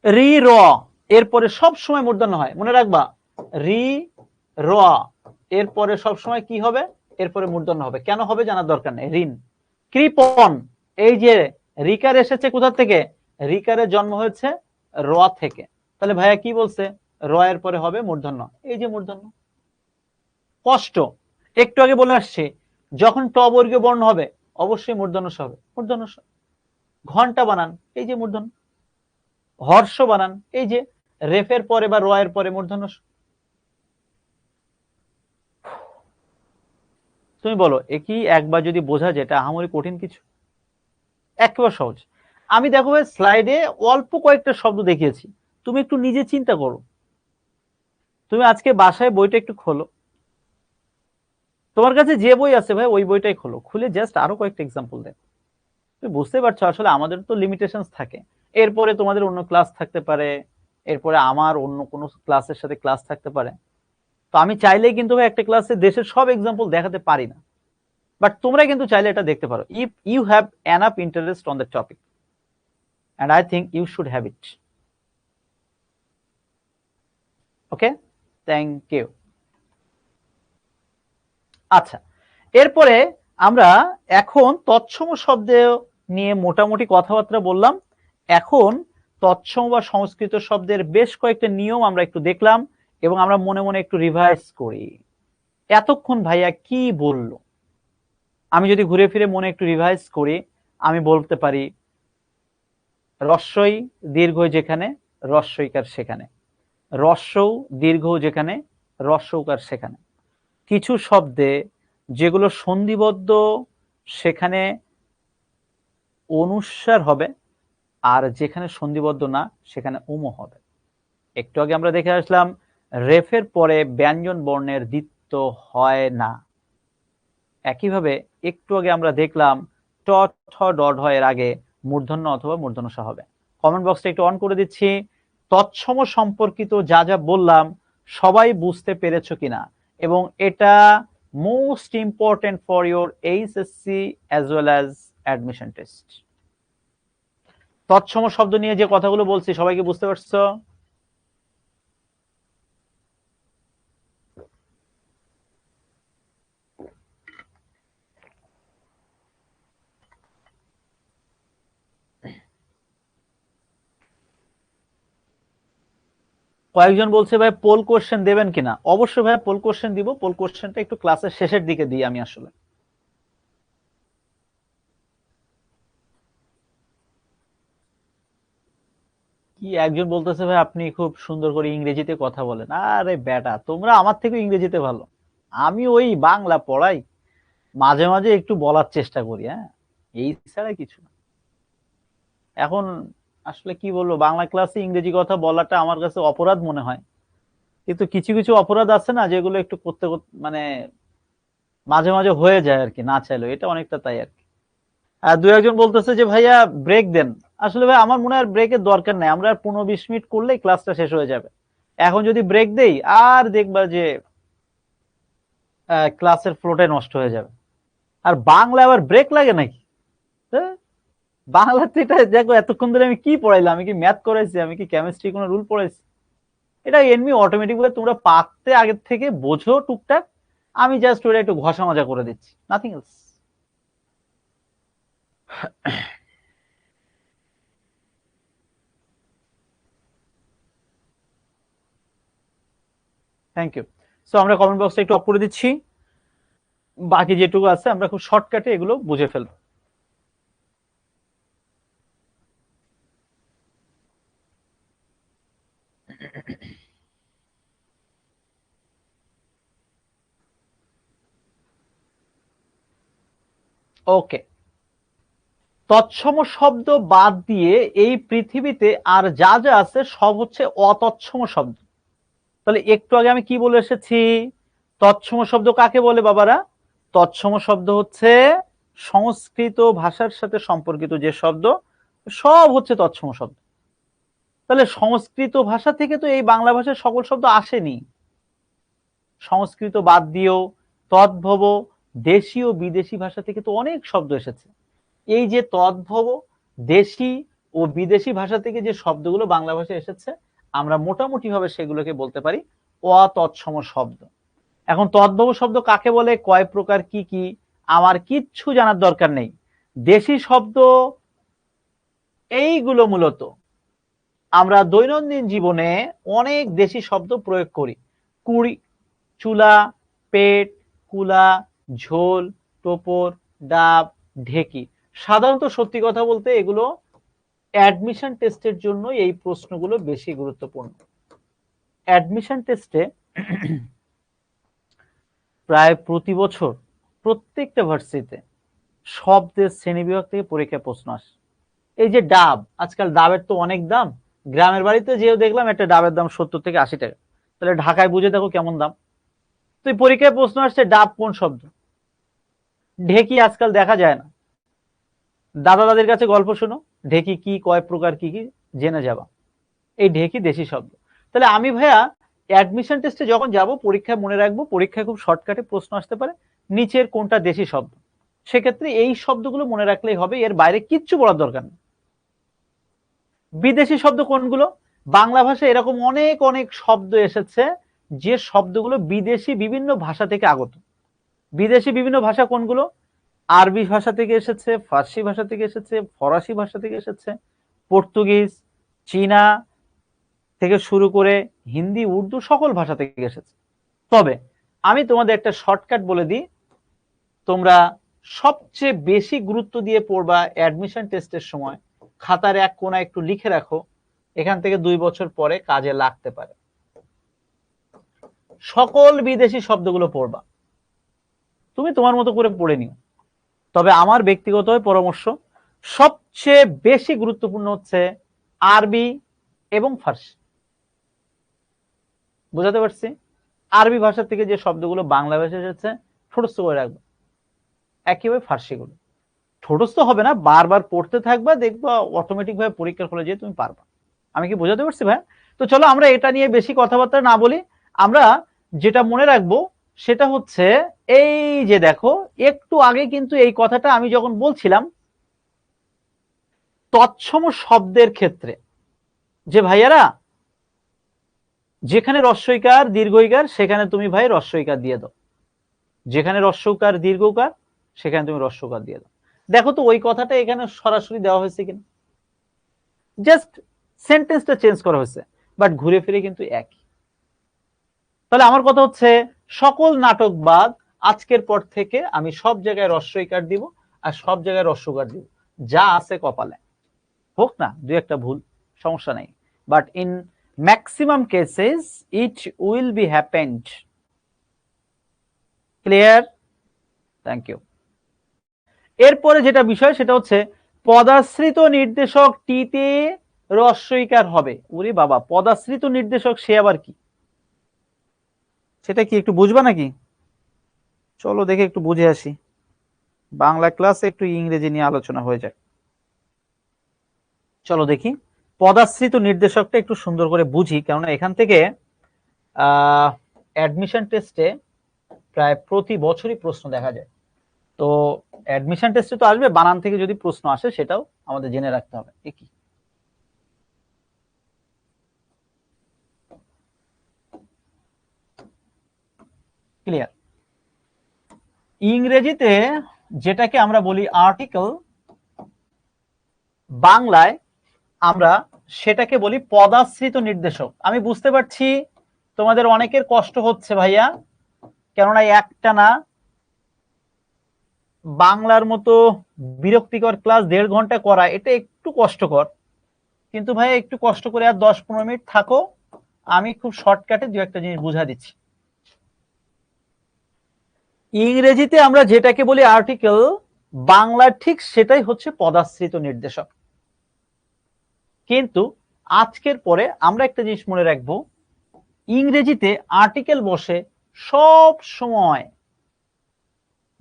রি র এরপরে সব সময় মূর্ধন্য হয়, মনে রাখবা রি র এরপরে সব সময় কি হবে, এরপরে মূর্ধন্য হবে। কেন হবে জানার দরকার নেই। ঋণ। কৃপণ, এই যে রিকার এসেছে কোথা থেকে, রিকারের জন্ম হয়েছে র থেকে, তাহলে ভাইয়া কি বলছে র এর পরে হবে মূর্ধন্য, এই যে মূর্ধন্য। কষ্ট, একটু আগে বলে আসছি যখন ট বর্গীয় বর্ণ হবে অবশ্যই মূর্ধন্য স হবে, মূর্ধন্য স। ঘন্টা বানান, এই যে মূর্ধন্য। হর্ষ বানান, এই যে রেফের পরে বা র এর পরে মূর্ধন্য স। তুমি বলো এ কি একবার যদি বোঝা যায় এটা আহামরি কঠিন কিছু? একেবারে সহজ। আমি দেখো ভাই স্লাইডে অল্প কয়েকটা শব্দ দেখিয়েছি, তুমি একটু নিজে চিন্তা করো। তুমি আজকে বাসায় বইটা একটু খোলো, তোমার কাছে যে বই আছে ভাই ওই বইটাই খোলো, খুলে জাস্ট আরো কয়েকটা এক্সাম্পল দেখ। তুমি বুঝতে পারছো আসলে আমাদের তো লিমিটেশনস থাকে। এরপরে তোমাদের অন্য ক্লাস থাকতে পারে, এরপরে আমার অন্য কোনো ক্লাসের সাথে ক্লাস থাকতে পারে। তো আমি চাইলেই কিন্তু ভাই একটা ক্লাসে দেশের সব এক্সাম্পল দেখাতে পারি না, বাট তোমরা কিন্তু চাইলে এটা দেখতে পারো if you have enough interest on the topic, and I think you should have it. Okay, thank you. আচ্ছা, এরপরে আমরা এখন তৎসম শব্দ নিয়ে মোটামুটি কথাবার্তা বললাম। এখন তৎসম বা সংস্কৃত শব্দের বেশ কয়েকটা নিয়ম আমরা একটু দেখলাম এবং আমরা মনে মনে একটু রিভাইজ করি এতক্ষণ ভাইয়া কি বললো। আমি যদি ঘুরে ফিরে মনে একটু রিভাইজ করি, আমি বলতে পারি রস্বই দীর্ঘ যেখানে রস্বইকার সেখানে, রস্বৌ দীর্ঘ যেখানে রস্বৌকার সেখানে। কিছু শব্দে যেগুলো সন্ধিবদ্ধ সেখানে অনুস্বার হবে, আর যেখানে সন্ধিবদ্ধ না সেখানে উম হবে। একটু আগে আমরা দেখে আসলাম রেফের পরে ব্যঞ্জন বর্ণের দ্বিত্ব হয় না। একইভাবে একটু আগে আমরা দেখলাম ট ঠ ড ঢ এর আগে মূর্ধন্য অথবা মূর্ধন্য স হবে। কমেন্ট বক্সটা একটু অন করে দিচ্ছি, তৎসম সম্পর্কিত যা যা বললাম সবাই বুঝতে পেরেছো কিনা, এবং এটা most important for your HSC as well as admission test. তৎসম শব্দ নিয়ে যে কথাগুলো বলছি সবাইকে বুঝতে পারছো? কয়েকজন বলছে ভাই পোল কোশ্চেন দেবেন কিনা। অবশ্যই ভাই পোল কোশ্চেন দিব, পোল কোশ্চেনটা একটু ক্লাসের শেষের দিকে দিই আমি আসলে। কি একজন বলতেছে ভাই আপনি খুব সুন্দর করে ইংরেজিতে কথা বলেন। আরে বেটা, তোমরা আমার থেকে ইংরেজিতে ভালো, আমি ওই বাংলা পড়াই, মাঝে মাঝে একটু বলার চেষ্টা করি, হ্যাঁ, এই ছাড়া কিছু না। এখন আসলে কি বলবো, বাংলা ক্লাসে ইংরেজি কথা বলাটা আমার কাছে অপরাধ মনে হয়, কিন্তু কিছু কিছু অপরাধ আছে না যেগুলো একটু করতে মানে মাঝে মাঝে হয়ে যায় আর কি, না চাইলেও, এটা অনেকটা তাই আর কি। আর দু একজন বলতেছে যে ভাইয়া ব্রেক দেন। আসলে ভাই আমার মনে হয় ব্রেকের দরকার নাই, আমরা আর 15-20 মিনিট করলেই ক্লাসটা শেষ হয়ে যাবে। এখন যদি ব্রেক দেই আর দেখবা যে ক্লাসের ফ্লোটাই নষ্ট হয়ে যাবে। আর বাংলা আবার ব্রেক লাগে নাকি? হ্যাঁ? বাংলাতে এটা দেখো, এতক্ষণ ধরে আমি কি পড়াইলাম, আমি কি ম্যাথ করাইছি, আমি কি কেমিস্ট্রি কোনো রুল পড়াইছি? এটা এমনি অটোমেটিক ভাবে তোমরা পারতে আগের থেকে বোঝো টুকটাক, আমি জাস্ট ওটা একটু ঘষা মাজা করে দিচ্ছি, nothing else. Thank you. So আমরা কমেন্ট বক্সটা একটু অফ করে দিচ্ছি, বাকি যেটুকু আছে আমরা খুব শর্টকাটে এগুলো বুঝে ফেলবো। ওকে, তৎসম শব্দ বাদ দিয়ে এই পৃথিবীতে আর যা যা আছে সব হচ্ছে অতৎসম শব্দ। তাহলে একটু আগে আমি কি বলে এসেছি, তৎসম শব্দ কাকে বলে বাবারা? তৎসম শব্দ হচ্ছে সংস্কৃত ভাষার সাথে সম্পর্কিত যে শব্দ, সব হচ্ছে তৎসম শব্দ। তাহলে সংস্কৃত ভাষা থেকে তো এই বাংলা ভাষার সকল শব্দ আসেনি। সংস্কৃত বাদ দিয়েও তদ্ভব দেশি ও বিদেশি ভাষা থেকে তো অনেক শব্দ এসেছে। এই যে তদ্ভব দেশি ও বিদেশি ভাষা থেকে যে শব্দগুলো বাংলা ভাষায় এসেছে, আমরা মোটামুটি ভাবে সেগুলোকে বলতে পারি অতৎসম শব্দ। এখন তদ্ভব শব্দ কাকে বলে, কয় প্রকার, কি কি, আমার কিচ্ছু জানার দরকার নেই। দেশি শব্দ এইগুলো মূলত আমরা দৈনন্দিন জীবনে অনেক দেশি শব্দ প্রয়োগ করি। কুড়ি, চুলা, পেট, কুলা, ঝোল, টোপর, ডাব, ঢেকি। সাধারণত সত্যি কথা বলতে এগুলো অ্যাডমিশন টেস্টের জন্য এই প্রশ্নগুলো বেশি গুরুত্বপূর্ণ। অ্যাডমিশন টেস্টে প্রায় প্রতি বছর প্রত্যেকটা ভার্সিটিতে শব্দের শ্রেণীবিভাগ থেকে পরীক্ষায় প্রশ্ন আসে। এই যে ডাব, আজকাল ডাবের তো অনেক দাম, গ্রামের বাড়িতে যেও দেখলাম একটা ডাবের দাম 70 থেকে 80 টাকা, তাহলে ঢাকায় বুঝে দেখো কেমন দাম। তো পরীক্ষায় প্রশ্ন আসছে ডাব কোন শব্দ। ঢেকি আজকাল দেখা যায় না, দাদা দাদির কাছে গল্প শোনো, ঢেকি কি, কয় প্রকার, কি কি জেনে যাবা। এই ঢেকি দেশি শব্দ। তাহলে আমি ভাইয়া অ্যাডমিশন টেস্টে যখন যাব পরীক্ষায় মনে রাখবো, পরীক্ষায় খুব শর্টকাটে প্রশ্ন আসতে পারে নিচের কোনটা দেশি শব্দ, সেক্ষেত্রে এই শব্দগুলো মনে রাখলেই হবে, এর বাইরে কিচ্ছু বলার দরকার নেই। বিদেশি শব্দ কোনগুলো? বাংলা ভাষায় এরকম অনেক অনেক শব্দ এসেছে যে শব্দগুলো বিদেশি বিভিন্ন ভাষা থেকে আগত। বিদেশি বিভিন্ন ভাষা কোনগুলো? আরবি ভাষা থেকে এসেছে, ফার্সি ভাষা থেকে এসেছে, ফরাসি ভাষা থেকে এসেছে, পর্তুগিজ, চীনা থেকে শুরু করে হিন্দি, উর্দু সকল ভাষা থেকে এসেছে। তবে আমি তোমাদের একটা শর্টকাট বলে দিই, তোমরা সবচেয়ে বেশি গুরুত্ব দিয়ে পড়বা অ্যাডমিশন টেস্টের সময়, খাতার এক কোণায় একটু লিখে রাখো, এখান থেকে 2 বছর পরে কাজে লাগতে পারে। সকল বিদেশি শব্দগুলো পড়বা, তুমি তোমার মতো করে পড়ে নিও। তবে আমার ব্যক্তিগত পরামর্শ, সবচেয়ে বেশি গুরুত্বপূর্ণ হচ্ছে আরবি এবং ফার্সি। বুঝাতে পারছি? আরবি ভাষা থেকে যে শব্দগুলো বাংলা ভাষায় এসেছে ঠোঁটস্থ করে রাখবে, একইভাবে ফার্সিগুলো ঠোঁটস্থ হবে না, বারবার পড়তে থাকবা, দেখবা অটোমেটিক ভাবে পরীক্ষার ফলে যে তুমি পারবা। আমি কি বোঝাতে পারছি ভাই? তো চলো আমরা এটা নিয়ে বেশি কথাবার্তা না বলি, আমরা যেটা মনে রাখবো সেটা হচ্ছে এই যে দেখো, একটু আগে কিন্তু এই কথাটা আমি যখন বলছিলাম তৎসম শব্দের ক্ষেত্রে, যে ভাইয়ারা যেখানে রস্বইকার দীর্ঘইকার সেখানে তুমি ভাই রস্বইকার দিয়ে দাও, যেখানে রস্বকার দীর্ঘকার সেখানে তুমি রস্বকার দিয়ে দাও। দেখো তো ওই কথাটা এখানে সরাসরি দেওয়া হয়েছে কিনা, জাস্ট সেন্টেন্সটা চেঞ্জ করা হয়েছে। বাট ঘুরে ফিরে কিন্তু একই। তাহলে আমার কথা হচ্ছে সকল নাটক বাদ, আজকের পর থেকে আমি সব জায়গায় রস্বইকার দিব আর সব জায়গায় রস্যকার দিব, যা আছে কপালে। হোক না দুই একটা ভুল, সমস্যা নাই, but in maximum cases it will be happened. Clear? Thank you. এরপরে যেটা বিষয় সেটা হচ্ছে পদাশ্রিত নির্দেশক টিতে রস্বইকার হবে। ওরে বাবা, পদাশ্রিত নির্দেশক সে আবার কি? সেটা কি একটু বুঝবা নাকি? চলো দেখে একটু বুঝে আসি। বাংলা ক্লাসে একটু ইংরেজি নিয়ে আলোচনা হয়ে যায়। চলো দেখি পদাশ্রিত নির্দেশকটা একটু সুন্দর করে বুঝি, কেননা এখান থেকে অ্যাডমিশন টেস্টে প্রায় প্রতি বছরই প্রশ্ন দেখা যায়। তো অ্যাডমিশন টেস্টে তো আসবে, বানান থেকে যদি প্রশ্ন আসে সেটাও আমাদের জেনে রাখতে হবে। কি ক্লিয়ার? ইংরেজিতে যেটাকে আমরা বলি আর্টিকেল, বাংলায় আমরা সেটাকে বলি পদাশ্রিত নির্দেশক। আমি বুঝতে পারছি তোমাদের অনেকের কষ্ট হচ্ছে ভাইয়া, কেননা একটা না বাংলার মতো বিরক্তিকর ক্লাস 1.5 ঘন্টা করা, এটা একটু কষ্টকর। কিন্তু ভাই একটু কষ্ট করে আর 10-15 মিনিট থাকো, আমি খুব শর্টকাটে দু একটা জিনিস বুঝা দিচ্ছি। ইংরেজিতে আমরা যেটাকে বলি আর্টিকেল, বাংলার ঠিক সেটাই হচ্ছে পদাশ্রিত নির্দেশক। কিন্তু আজকের পরে আমরা একটা জিনিস মনে রাখবো, ইংরেজিতে আর্টিকেল বসে সব সময়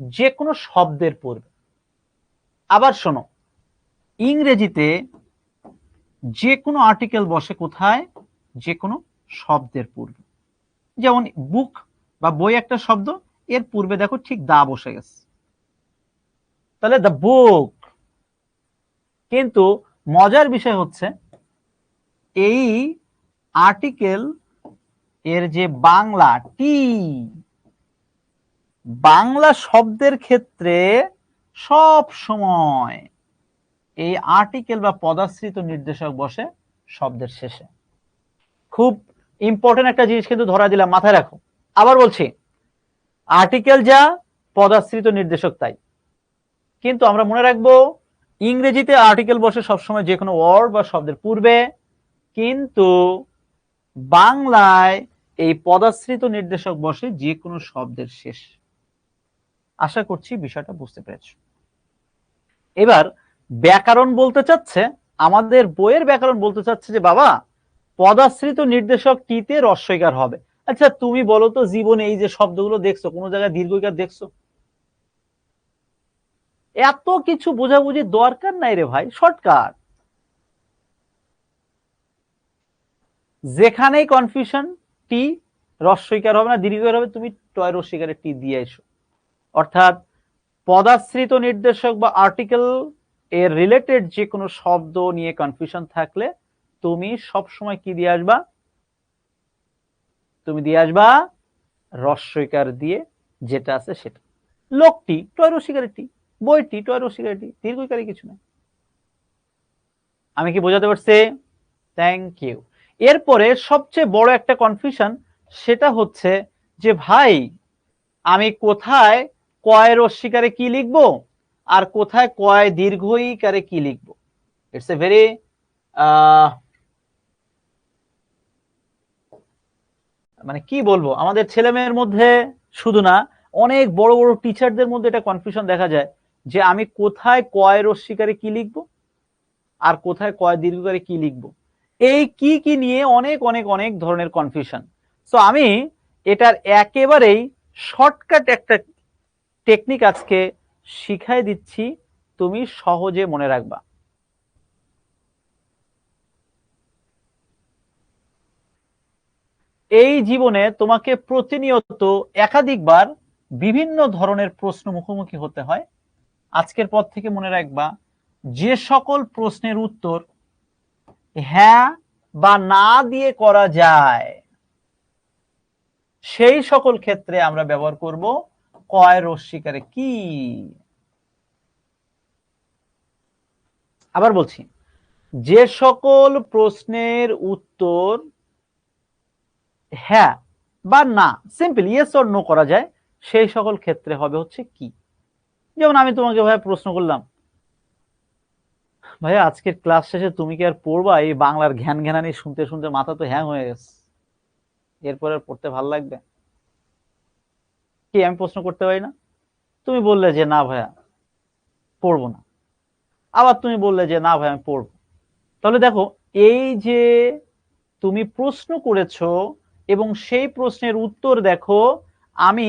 যে কোনো শব্দের পূর্বে। আবার শোনো, ইংরেজিতে যে কোনো আর্টিকেল বসে কোথায়? যে কোনো শব্দের পূর্বে। যেমন বুক বা বই একটা শব্দ, এর পূর্বে দেখো ঠিক দা বসে গেছে, তাহলে দ্য বুক। কিন্তু মজার বিষয় হচ্ছে এই আর্টিকেল এর যে বাংলা টি, বাংলা শব্দের ক্ষেত্রে সব সময় এই আর্টিকেল বা পদাশ্রিত নির্দেশক বসে শব্দের শেষে। খুব ইম্পর্টেন্ট একটা জিনিস কিন্তু ধরা দিলাম, মাথায় রাখো। আবার বলছি, আর্টিকেল যা, পদাশ্রিত নির্দেশক তাই। কিন্তু আমরা মনে রাখবো ইংরেজিতে আর্টিকেল বসে সবসময় যে কোনো ওয়ার্ড বা শব্দের পূর্বে, কিন্তু বাংলায় এই পদাশ্রিত নির্দেশক বসে যে কোনো শব্দের শেষ। আশা করছি বিষয়টা বুঝতে পেরেছ। এবার ব্যাকরণ বলতে চাচ্ছে, আমাদের বইয়ের ব্যাকরণ বলতে চাচ্ছে যে বাবা পদাশ্রিত নির্দেশক টিতে রস্বইকার হবে। আচ্ছা তুমি বলো তো, জীবনে এই যে শব্দগুলো দেখছো, কোনো জায়গায় দীর্ঘইকার দেখছো? এত কিছু বোঝাবুঝি দরকার নাই রে ভাই, শর্টকাট। যেখানেই কনফিউশন, টি রস্বইকার হবে না দীর্ঘইকার হবে, তুমি টয় রস্বইকারে টি দিয়ে এসো। অর্থাৎ পদাশ্রিত নির্দেশক বা আর্টিকেল এর রিলেটেড যে কোনো শব্দ নিয়ে কনফিউশন থাকলে তুমি সব সময় কি দিয়ে আসবা? তুমি দিয়ে আসবা রস্বইকার দিয়ে, যেটা আছে সেটা। লোকটি টয় রস্বইকারে টি, বইটি টয় রস্বইকারে টি, দীর্ঘইকারে কিছু না। আমি কি বোঝাতে পারছি? Thank you. এরপরে সবচেয়ে বড় একটা কনফিউশন, সেটা হচ্ছে যে ভাই আমি কোথায় কয় রস্বইকারে কি লিখবো আর কোথায় কয় দীর্ঘইকারে কি লিখবো। ইটস এ ভেরি মানে কি বলবো, আমাদের ছেলে মেয়ের মধ্যে শুধু না, অনেক বড় বড় টিচারদের মধ্যে এটা কনফিউশন দেখা যায় যে আমি কোথায় কয় রস্বইকারে কি লিখবো আর কোথায় কয় দীর্ঘইকারে কি লিখবো। এই কি কি নিয়ে অনেক অনেক অনেক ধরনের কনফিউশন। সো আমি এটার একেবারেই শর্টকাট একটা টেকনিক আজকে শিখাই দিচ্ছি, তুমি সহজে মনে রাখবা। এই জীবনে তোমাকে প্রতিনিয়ত একাধিকবার বিভিন্ন ধরনের প্রশ্ন মুখোমুখি হতে হয়। আজকের পর থেকে মনে রাখবা, যে সকল প্রশ্নের উত্তর হ্যাঁ বা না দিয়ে করা যায়, সেই সকল ক্ষেত্রে আমরা ব্যবহার করব কয় রস্বইকারে কি। আবার বলছি, যে সকল প্রশ্নের উত্তর হ্যাঁ বা না, সিম্পল ইয়েস অর নো করা যায়, সেই সকল ক্ষেত্রে হবে হচ্ছে কি। যেমন আমি তোমাকে ভাইয়া প্রশ্ন করলাম, ভাইয়া আজকের ক্লাস শেষে তুমি কি আর পড়বা? এই বাংলার ঘ্যান ঘ্যানানি শুনতে শুনতে মাথা তো হ্যাং হয়ে গেছে, এরপরে আর পড়তে ভালো লাগবে কি? আমি প্রশ্ন করতে পারি না? তুমি বললে যে না ভাইয়া পড়বো না, আবার তুমি বললে যে না ভাই আমি পড়বো। তাহলে দেখো, এই যে তুমি প্রশ্ন করেছো এবং সেই প্রশ্নের উত্তর দেখো আমি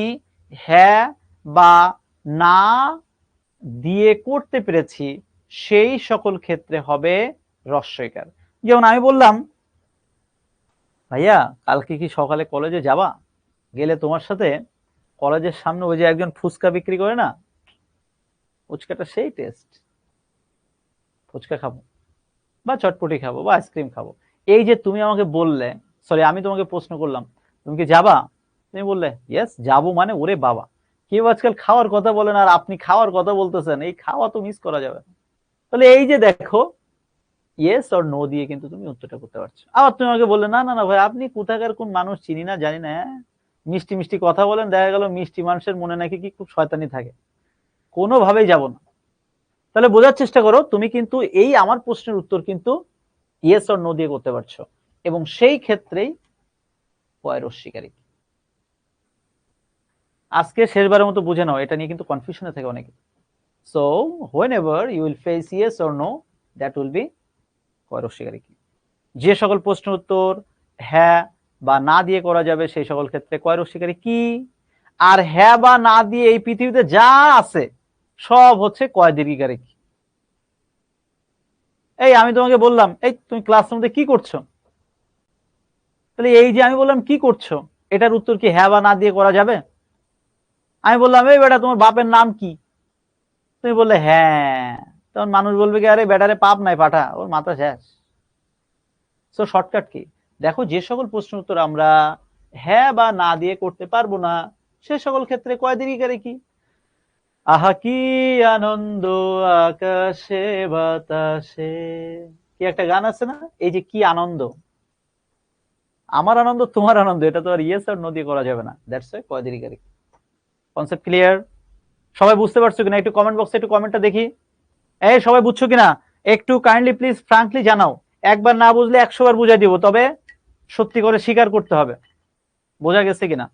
হ্যাঁ বা না দিয়ে করতে পেরেছি, সেই সকল ক্ষেত্রে হবে হ্রস্বইকার। যেমন আমি বললাম, ভাইয়া কালকে কি সকালে কলেজে যাবা? গেলে তোমার সাথে কলেজের সামনে ওই যে একজন ফুচকা বিক্রি করে না, ফুচকাটা সেই টেস্ট, ফুচকা খাবো বা চটপটি খাবো বা আইসক্রিম খাবো। এই যে তুমি আমাকে বললে, সরি আমি তোমাকে প্রশ্ন করলাম তুমি কি যাবা, তুমি বললে ইয়েস যাবো, মানে ওরে বাবা, কেউ আজকাল খাওয়ার কথা বলেন আর আপনি খাওয়ার কথা বলতেছেন, এই খাওয়া তো মিস করা যাবে না। তাহলে এই যে দেখো, ইয়েস অর নো দিয়ে কিন্তু তুমি উত্তরটা করতে পারছো। আবার তুমি আমাকে বললে না না না ভাই আপনি কোথাকার কোন মানুষ চিনি না জানি না, হ্যাঁ মিষ্টি মিষ্টি কথা বলেন, দেখা গেল মিষ্টি মানুষের মনে নাকি কি খুব শয়তানি থাকে, কোনোভাবেই যাব না। তাহলে বোঝার চেষ্টা করো, তুমি কিন্তু এই আমার প্রশ্নের উত্তর কিন্তু ইয়েস অর নো দিয়ে করতে পারছো, এবং সেই ক্ষেত্রেই কয়ের অস্বীকারী। আজকে শেষবারের মতো বুঝে নাও, এটা নিয়ে কিন্তু কনফিউশনে থাকে অনেকে। So whenever you will face yes or no, that will be কয়ের অস্বীকারী কি। যে সকল প্রশ্ন উত্তর হ্যাঁ বা না দিয়ে করা যাবে সেই সকল ক্ষেত্রে কয়ের অস্বীকারী কি। আর হ্যাঁ বা না দিয়ে এই পৃথিবীতে যা আছে সব হচ্ছে কয় দীর্ঘিকারী কি। এই আমি তোমাকে বললাম এই তুমি ক্লাসরুমে কি করছো, তাহলে এই যে আমি বললাম কি করছো, এটার উত্তর কি হ্যাঁ বা না দিয়ে করা যাবে? আমি বললাম এই বেটা তোমার বাপের নাম কি, তুমি বললে হ্যাঁ, তখন মানুষ বলবে কি আরে বেটারে পাপ নাই পাঠা, ওর মাথা শেষ। সো শর্টকাট কি, দেখো যে সকল প্রশ্ন উত্তর আমরা হ্যাঁ বা না দিয়ে করতে পারবো না সে সকল ক্ষেত্রে কয় দীর্ঘিকারী কি। আহা কি আনন্দ আকাশে বাতাসে, কি একটা গান আছে না, এই যে কি আনন্দ, আমার আনন্দ তোমার আনন্দ, এটা তো আর ইয়েস আর নো দিয়ে করা যাবে না, দ্যাটস ওয়াই কয় দীর্ঘিকারী। Concept clear? সবাই বুঝতে পারছো কিনা একটু কমেন্ট বক্সে একটু কমেন্টটা দেখি। এই সবাই বুঝছো কিনা একটু কাইন্ডলি প্লিজ ফ্রাঙ্কলি জানাও, একবার না বুঝলে 100 বার বুঝাই দিব, তবে সত্যি করে স্বীকার করতে হবে বোঝা গেছে কিনা।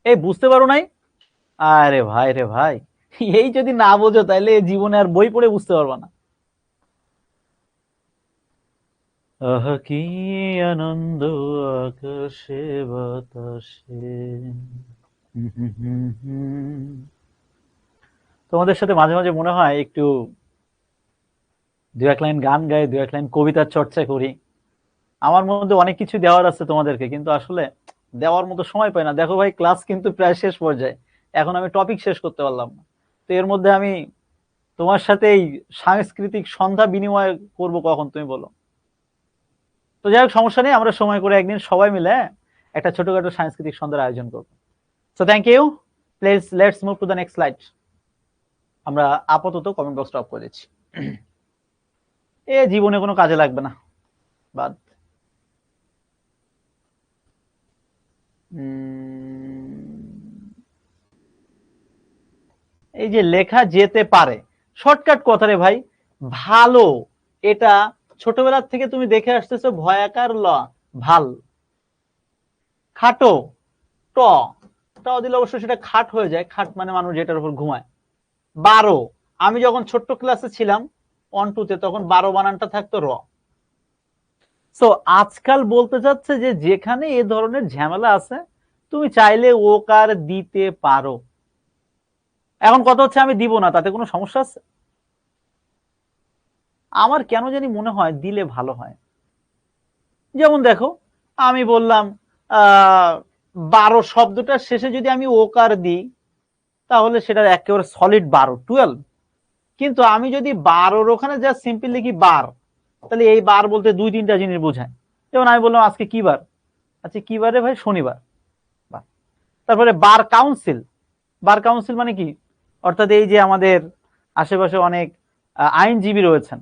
এই বুঝতে পারো নাই? আরে ভাই রে ভাই, এই যদি না বোঝো তাহলে জীবনে আর বই পড়ে বুঝতে পারবা না। আহা কি আনন্দ আকাশে বাতাসে। তোমাদের সাথে মাঝে মাঝে মনে হয় একটু দু এক লাইন গান গাই, দু এক লাইন কবিতার চর্চা করি। আমার মধ্যে অনেক কিছু দেওয়ার আছে তোমাদেরকে, কিন্তু আসলে দেওয়ার মতো সময় পাই না। দেখো ভাই ক্লাস কিন্তু প্রায় শেষ পর্যায়ে, এখন আমি টপিক শেষ করতে পারলাম না। তো এর মধ্যে আমি তোমার সাথে এই সাংস্কৃতিক সন্ধ্যা বিনিময় করব কখন তুমি বলো? তো যাই হোক সমস্যা নেই, আমরা সময় করে একদিন সবাই মিলে একটা ছোটখাটো সাংস্কৃতিক সন্ধ্যার আয়োজন করবো। So thank you, please let's move to the next slide. আমরা আপাতত কমেন্ট বক্স অফ করে দিচ্ছি, এ জীবনে কোনো কাজে লাগবে না, বাদ। এই যে লেখা যেতে পারে, শর্টকাট কথা রে ভাই, ভালো, এটা ছোটবেলার থেকে তুমি দেখে আসতেছো ভয়াকার ল, ভাল। খাটো, ট, ট দিলে অবশ্য সেটা খাট হয়ে যায়, খাট মানে মানুষ যেটার উপর ঘুমায়। 12, আমি যখন ছোট্ট ক্লাসে ছিলাম 1-2-তে, তখন 12 বানানটা থাকতো র। সো আজকাল বলতে চাচ্ছে যে যেখানে এ ধরনের ঝামেলা আছে তুমি চাইলে ওকার দিতে পারো। এখন কথা হচ্ছে আমি দিব না, তাতে কোনো সমস্যা আছে? আমার কেন জানি মনে হয় দিলে ভালো হয়। যেমন দেখো, আমি বললাম 12 শব্দটার শেষে যদি আমি ওকার দিই তাহলে সেটা একেবারে সলিড 12, কিন্তু আমি যদি 12 ওখানে যা সিম্পল লিখি বার, তাহলে এই বার বলতে 2-3টা জিনিস বোঝায়। যেমন আমি বললাম আজকে কি বার, আচ্ছা কি বারে ভাই, শনিবার। তারপরে বার কাউন্সিল, বার কাউন্সিল মানে কি, অর্থাৎ এই যে আমাদের আশেপাশে অনেক আইনজীবী রয়েছেন,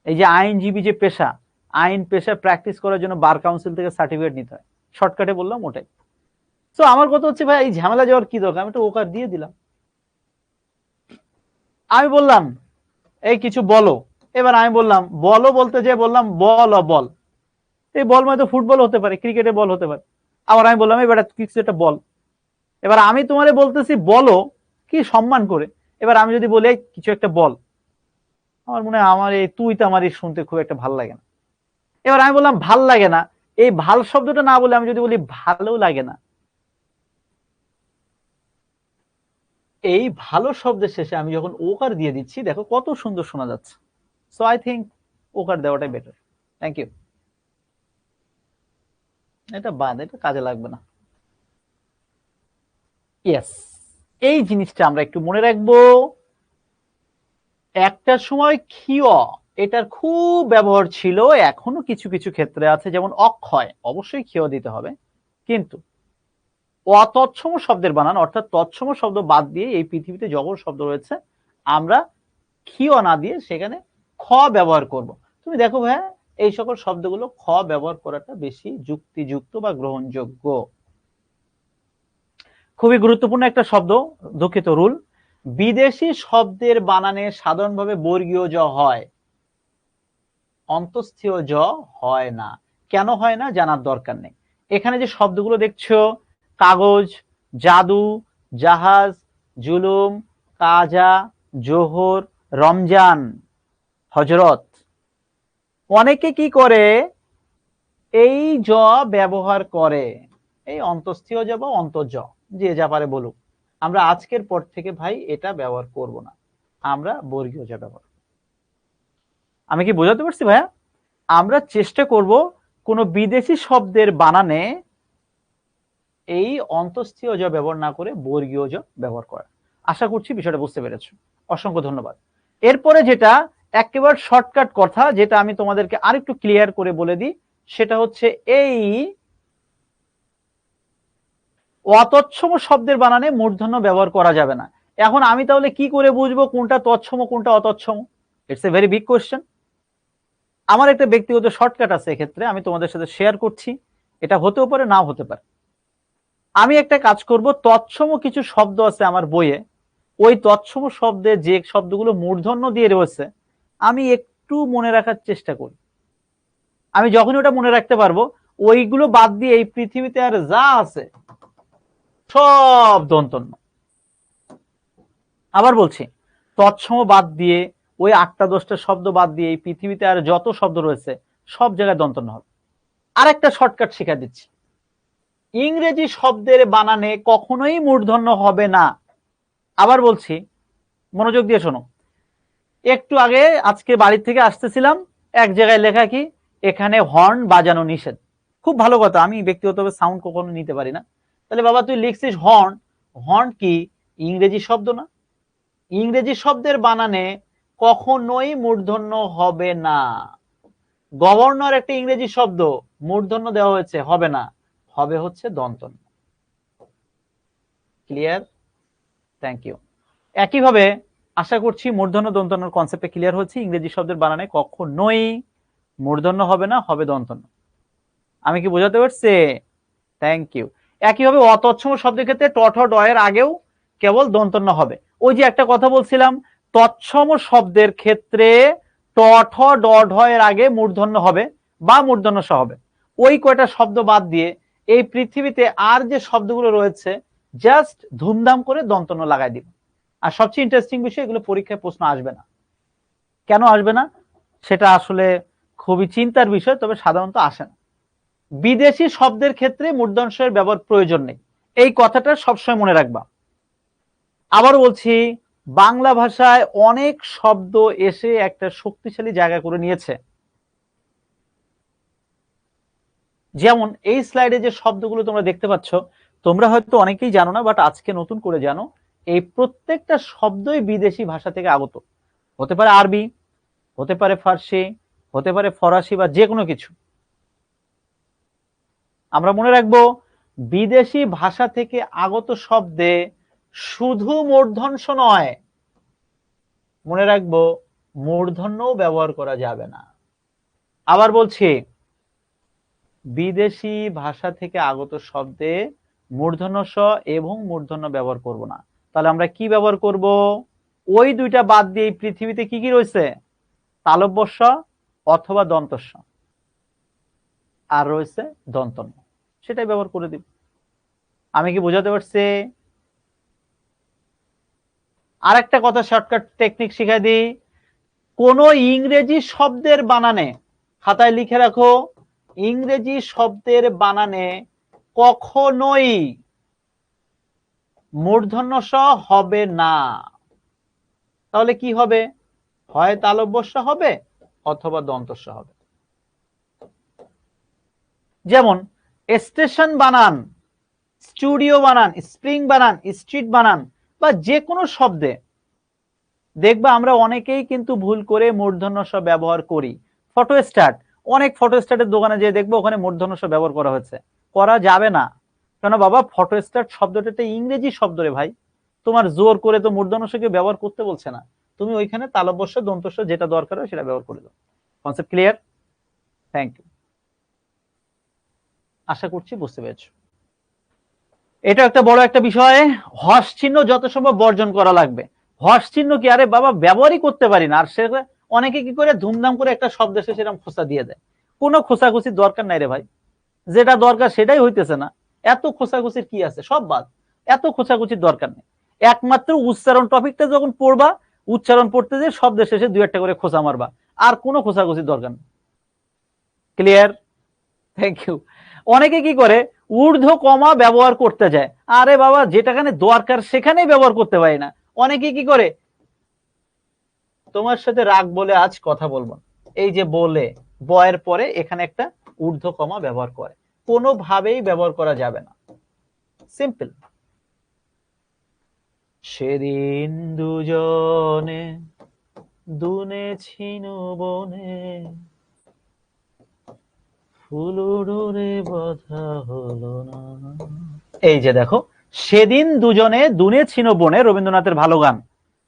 এই যে আইনজীবী যে পেশা, আইন পেশা প্র্যাকটিস করার জন্য বার কাউন্সিল থেকে সার্টিফিকেট নিতে হয়। শর্টকাটে বললাম ওটাই। তো আমার কথা হচ্ছে ভাই এই ঝামেলা যাওয়ার কি দরকার, আমি তো ওকার দিয়ে দিলাম। আমি বললাম এই কিছু বলো, এবার আমি বললাম বলো বলতে যে বললাম বল বল, এই বল মানে তো ফুটবল হতে পারে, ক্রিকেটে বল হতে পারে। আবার আমি বললাম এবার কিছু একটা বল, এবার আমি তোমারে বলতেছি বলো কি সম্মান করে, এবার আমি যদি বলি কিছু একটা বল, আমার মনে হয় আমার এই তুই তো আমার শুনতে খুব একটা ভালো লাগে না। এবার আমি বললাম ভাল লাগে না, এই ভাল শব্দটা না বলে আমি যদি বলি ভালো লাগে না, এই ভালো শব্দের শেষে আমি যখন ওকার দিয়ে দিচ্ছি দেখো কত সুন্দর শোনা যাচ্ছে। সো আই থিঙ্ক ওকার দেওয়াটাই বেটার। Thank you. এটা বাদ, এটা কাজে লাগবে না। ইয়েস, এই জিনিসটা আমরা একটু মনে রাখবো। একটা সময় ক্ষীয় এটার খুব ব্যবহার ছিল, এখনো কিছু কিছু ক্ষেত্রে আছে, যেমন অক্ষয়, অবশ্যই ক্ষীয় দিতে হবে, কিন্তু অতৎসম শব্দের বানান অর্থাৎ তৎসম শব্দ বাদ দিয়ে এই পৃথিবীতে যখন শব্দ রয়েছে আমরা ক্ষীয় না দিয়ে সেখানে খ ব্যবহার করব। তুমি দেখো ভাইয়া এই সকল শব্দগুলো খ ব্যবহার করাটা বেশি যুক্তিযুক্ত বা গ্রহণযোগ্য। খুবই গুরুত্বপূর্ণ একটা শব্দ, দুঃখিত রুল, বিদেশি শব্দের বানানে সাধারণভাবে বর্গীয় জ হয়, অন্তঃস্থীয় জ হয় না। কেন হয় না জানার দরকার নেই। এখানে যে শব্দগুলো দেখছো, কাগজ, জাদু, জাহাজ, জুলুম, কাজা, জোহর, রমজান, হজরত, অনেকে কি করে এই জ ব্যবহার করে, এই অন্তঃস্থীয় জ বা অন্তর্জ, যে যা পারে বলুক, আমরা আজকের পর থেকে ভাই এটা ব্যবহার করব না, আমরা বর্গীয় জ ব্যবহার। আমি কি বোঝাতে পারছি ভাইয়া? আমরা চেষ্টা করব কোনো বিদেশি শব্দের বানানে এই অন্তঃস্থীয় জ ব্যবহার না করে বর্গীয় জ ব্যবহার করা। আশা করছি বিষয়টা বুঝতে পেরেছো। অসংখ্য ধন্যবাদ। এরপরে যেটা একেবারে শর্টকাট কথা, যেটা আমি তোমাদেরকে আরেকটু ক্লিয়ার করে বলে দিই, সেটা হচ্ছে এই অতৎসম শব্দের বানানে মূর্ধন্য ব্যবহার করা যাবে না। এখন আমি তাহলে কি করে বুঝবো কোনটা তৎসম কোনটা অতৎসম? It's a very big question. আমার একটা ব্যক্তিগত শর্টকাট আছে, এক্ষেত্রে আমি তোমাদের সাথে শেয়ার করছি, এটা হতেও পারে নাও হতে পারে। আমি একটা কাজ করব, তৎসম কিছু শব্দ আছে আমার বইয়ে, ওই তৎসম শব্দে যে শব্দগুলো মূর্ধন্য দিয়ে রয়েছে আমি একটু মনে রাখার চেষ্টা করি। আমি যখন ওটা মনে রাখতে পারবো, ওইগুলো বাদ দিয়ে এই পৃথিবীতে আর যা আছে সব দন্তন্য। আবার বলছি, তৎসম বাদ দিয়ে ওই 8টা-10টা শব্দ বাদ দিয়ে এই পৃথিবীতে আর যত শব্দ রয়েছে সব জায়গায় দন্তন্য হবে। আরেকটা শর্টকাট শিখা দিচ্ছি, ইংরেজি শব্দের বানানে কখনোই মূর্ধন্য হবে না। আবার বলছি, মনোযোগ দিয়ে শোনো। একটু আগে আজকে বাড়ি থেকে আসতেছিলাম, এক জায়গায় লেখা কি এখানে হর্ন বাজানো নিষেধ। খুব ভালো কথা, আমি ব্যক্তিগতভাবে সাউন্ড কখনো নিতে পারি না। তাহলে বাবা তুই লিখছিস হর্ন, হর্ন কি ইংরেজি শব্দ না? ইংরেজি শব্দের বানানে কখনোই মূর্ধন্য হবে না। গভর্নর একটা ইংরেজি শব্দ, মূর্ধন্য দেওয়া হয়েছে, হবে না, হবে হচ্ছে দন্তন্য। ক্লিয়ার? Thank you. একইভাবে আশা করছি মূর্ধন্য দন্তন্যর কনসেপ্টে ক্লিয়ার হচ্ছে, ইংরেজি শব্দের বানানে কখনোই মূর্ধন্য হবে না, হবে দন্তন্য। আমি কি বোঝাতে পারছি? Thank you. একইভাবে অতৎসম শব্দের ক্ষেত্রে ট ঠ ড এর আগেও কেবল দন্তন্য হবে। ওই যে একটা কথা বলছিলাম, তৎসম শব্দের ক্ষেত্রে ট ঠ ড ঢ এর আগে মূর্ধন্য হবে বা মূর্ধন্য স হবে। ওই কয়টা শব্দ বাদ দিয়ে এই পৃথিবীতে আর যে শব্দগুলো রয়েছে জাস্ট ধুমধাম করে দন্তন্য লাগাই দিব। আর সবচেয়ে ইন্টারেস্টিং বিষয়, এগুলো পরীক্ষায় প্রশ্ন আসবে না। কেন আসবে না সেটা আসলে খুবই চিন্তার বিষয়, তবে সাধারণত আসে না। বিদেশি শব্দের ক্ষেত্রে মূর্ধন্যের ব্যবহার প্রয়োজন নেই, এই কথাটা সবসময় মনে রাখবা। আবার বলছি, বাংলা ভাষায় অনেক শব্দ এসে একটা শক্তিশালী জায়গা করে নিয়েছে। যেমন এই স্লাইডে যে শব্দগুলো তোমরা দেখতে পাচ্ছ, তোমরা হয়তো অনেকেই জানো না, বাট আজকে নতুন করে জানো, এই প্রত্যেকটা শব্দই বিদেশি ভাষা থেকে আগত। হতে পারে আরবি, হতে পারে ফার্সি, হতে পারে ফরাসি বা যে কোনো কিছু। আমরা মনে রাখবো, বিদেশি ভাষা থেকে আগত শব্দে শুধু মূর্ধন্য নয়, মনে রাখবো মূর্ধন্যও ব্যবহার করা যাবে না। আবার বলছি, বিদেশি ভাষা থেকে আগত শব্দে মূর্ধন্য স এবং মূর্ধন্য ব্যবহার করব না। তাহলে আমরা কি ব্যবহার করব? ওই দুইটা বাদ দিয়ে পৃথিবীতে কি কি রয়েছে? তালব্য স অথবা দন্ত স, আর রয়েছে দন্তন্য, সেটাই ব্যবহার করে দিব। আমি কি বোঝাতে পারছি? আর একটা কথা শর্টকাট টেকনিক শিখাই দিই। কোন ইংরেজি শব্দের বানানে, খাতায় লিখে রাখো, ইংরেজি শব্দের বানানে কখনোই মূর্ধন্য স হবে না। তাহলে কি হবে? হয় তালব্য স হবে অথবা দন্ত স হবে। যেমন স্টেশন বানান, স্টুডিও বানান, স্প্রিং বানান, স্ট্রিট বানান, বা যে কোনো শব্দে দেখবা আমরা অনেকেই কিন্তু ভুল করে মূর্ধন্য স ব্যবহার করি। ফটো স্টার্ট, অনেক ফটো স্টার্টের দোকানে যে দেখবো ওখানে মূর্ধন্য স ব্যবহার করা হয়েছে। করা যাবে না। কেন বাবা? ফটো স্টার্ট শব্দটা একটা ইংরেজি শব্দ রে ভাই, তোমার জোর করে তো মূর্ধন্য স কে ব্যবহার করতে বলছে না। তুমি ওইখানে তালব্য স দন্ত স যেটা দরকার হয় সেটা ব্যবহার করে দাও। Concept clear? থ্যাংক ইউ, আশা করছি বুঝতে পেরেছো। এটা একটা বড় একটা বিষয়। হর্ষ চিহ্ন যত সম্ভব বর্জন করা লাগবে। হর্ষ চিহ্ন কি আরে বাবা ব্যবহারই করতে পারি না, আর সে অনেকে কি করে ধুমধাম করে একটা শব্দ এসে সেরকম খোঁচা দিয়ে দেয়। কোনো খোঁচাখুচির দরকার নাই রে ভাই, যেটা দরকার সেটাই হইতেছে না। এত খোঁচাখুচির কি আছে? সব বাদ, এত খোঁচাখুচির দরকার নেই। একমাত্র উচ্চারণ টপিকটা যখন পড়বা, উচ্চারণ পড়তে যে শব্দ শেষে দুই একটা করে খোঁচা মারবা, আর কোনো খোঁচাখুচির দরকার নেই। ক্লিয়ার? Thank you. অনেকে কি করে ঊর্ধ্ব কমা ব্যবহার করতে যায়, আরে বাবা যেটাখানে দরকার সেখানেই ব্যবহার করতে পারি না। অনেকে কি করে, তোমার সাথে রাগ বলে আজ কথা বলবো, এই যে বলে বয়ের পরে এখানে একটা ঊর্ধ্ব কমা ব্যবহার করে, কোনোভাবেই ব্যবহার করা যাবে না। সিম্পল। সেদিন দুজনে দুনে ছিনু বনে, ফুলুরে বাধা হলো না। এই যে দেখো, সেদিন দুজনে দুনে ছিন বনে, রবীন্দ্রনাথের ভালো গান,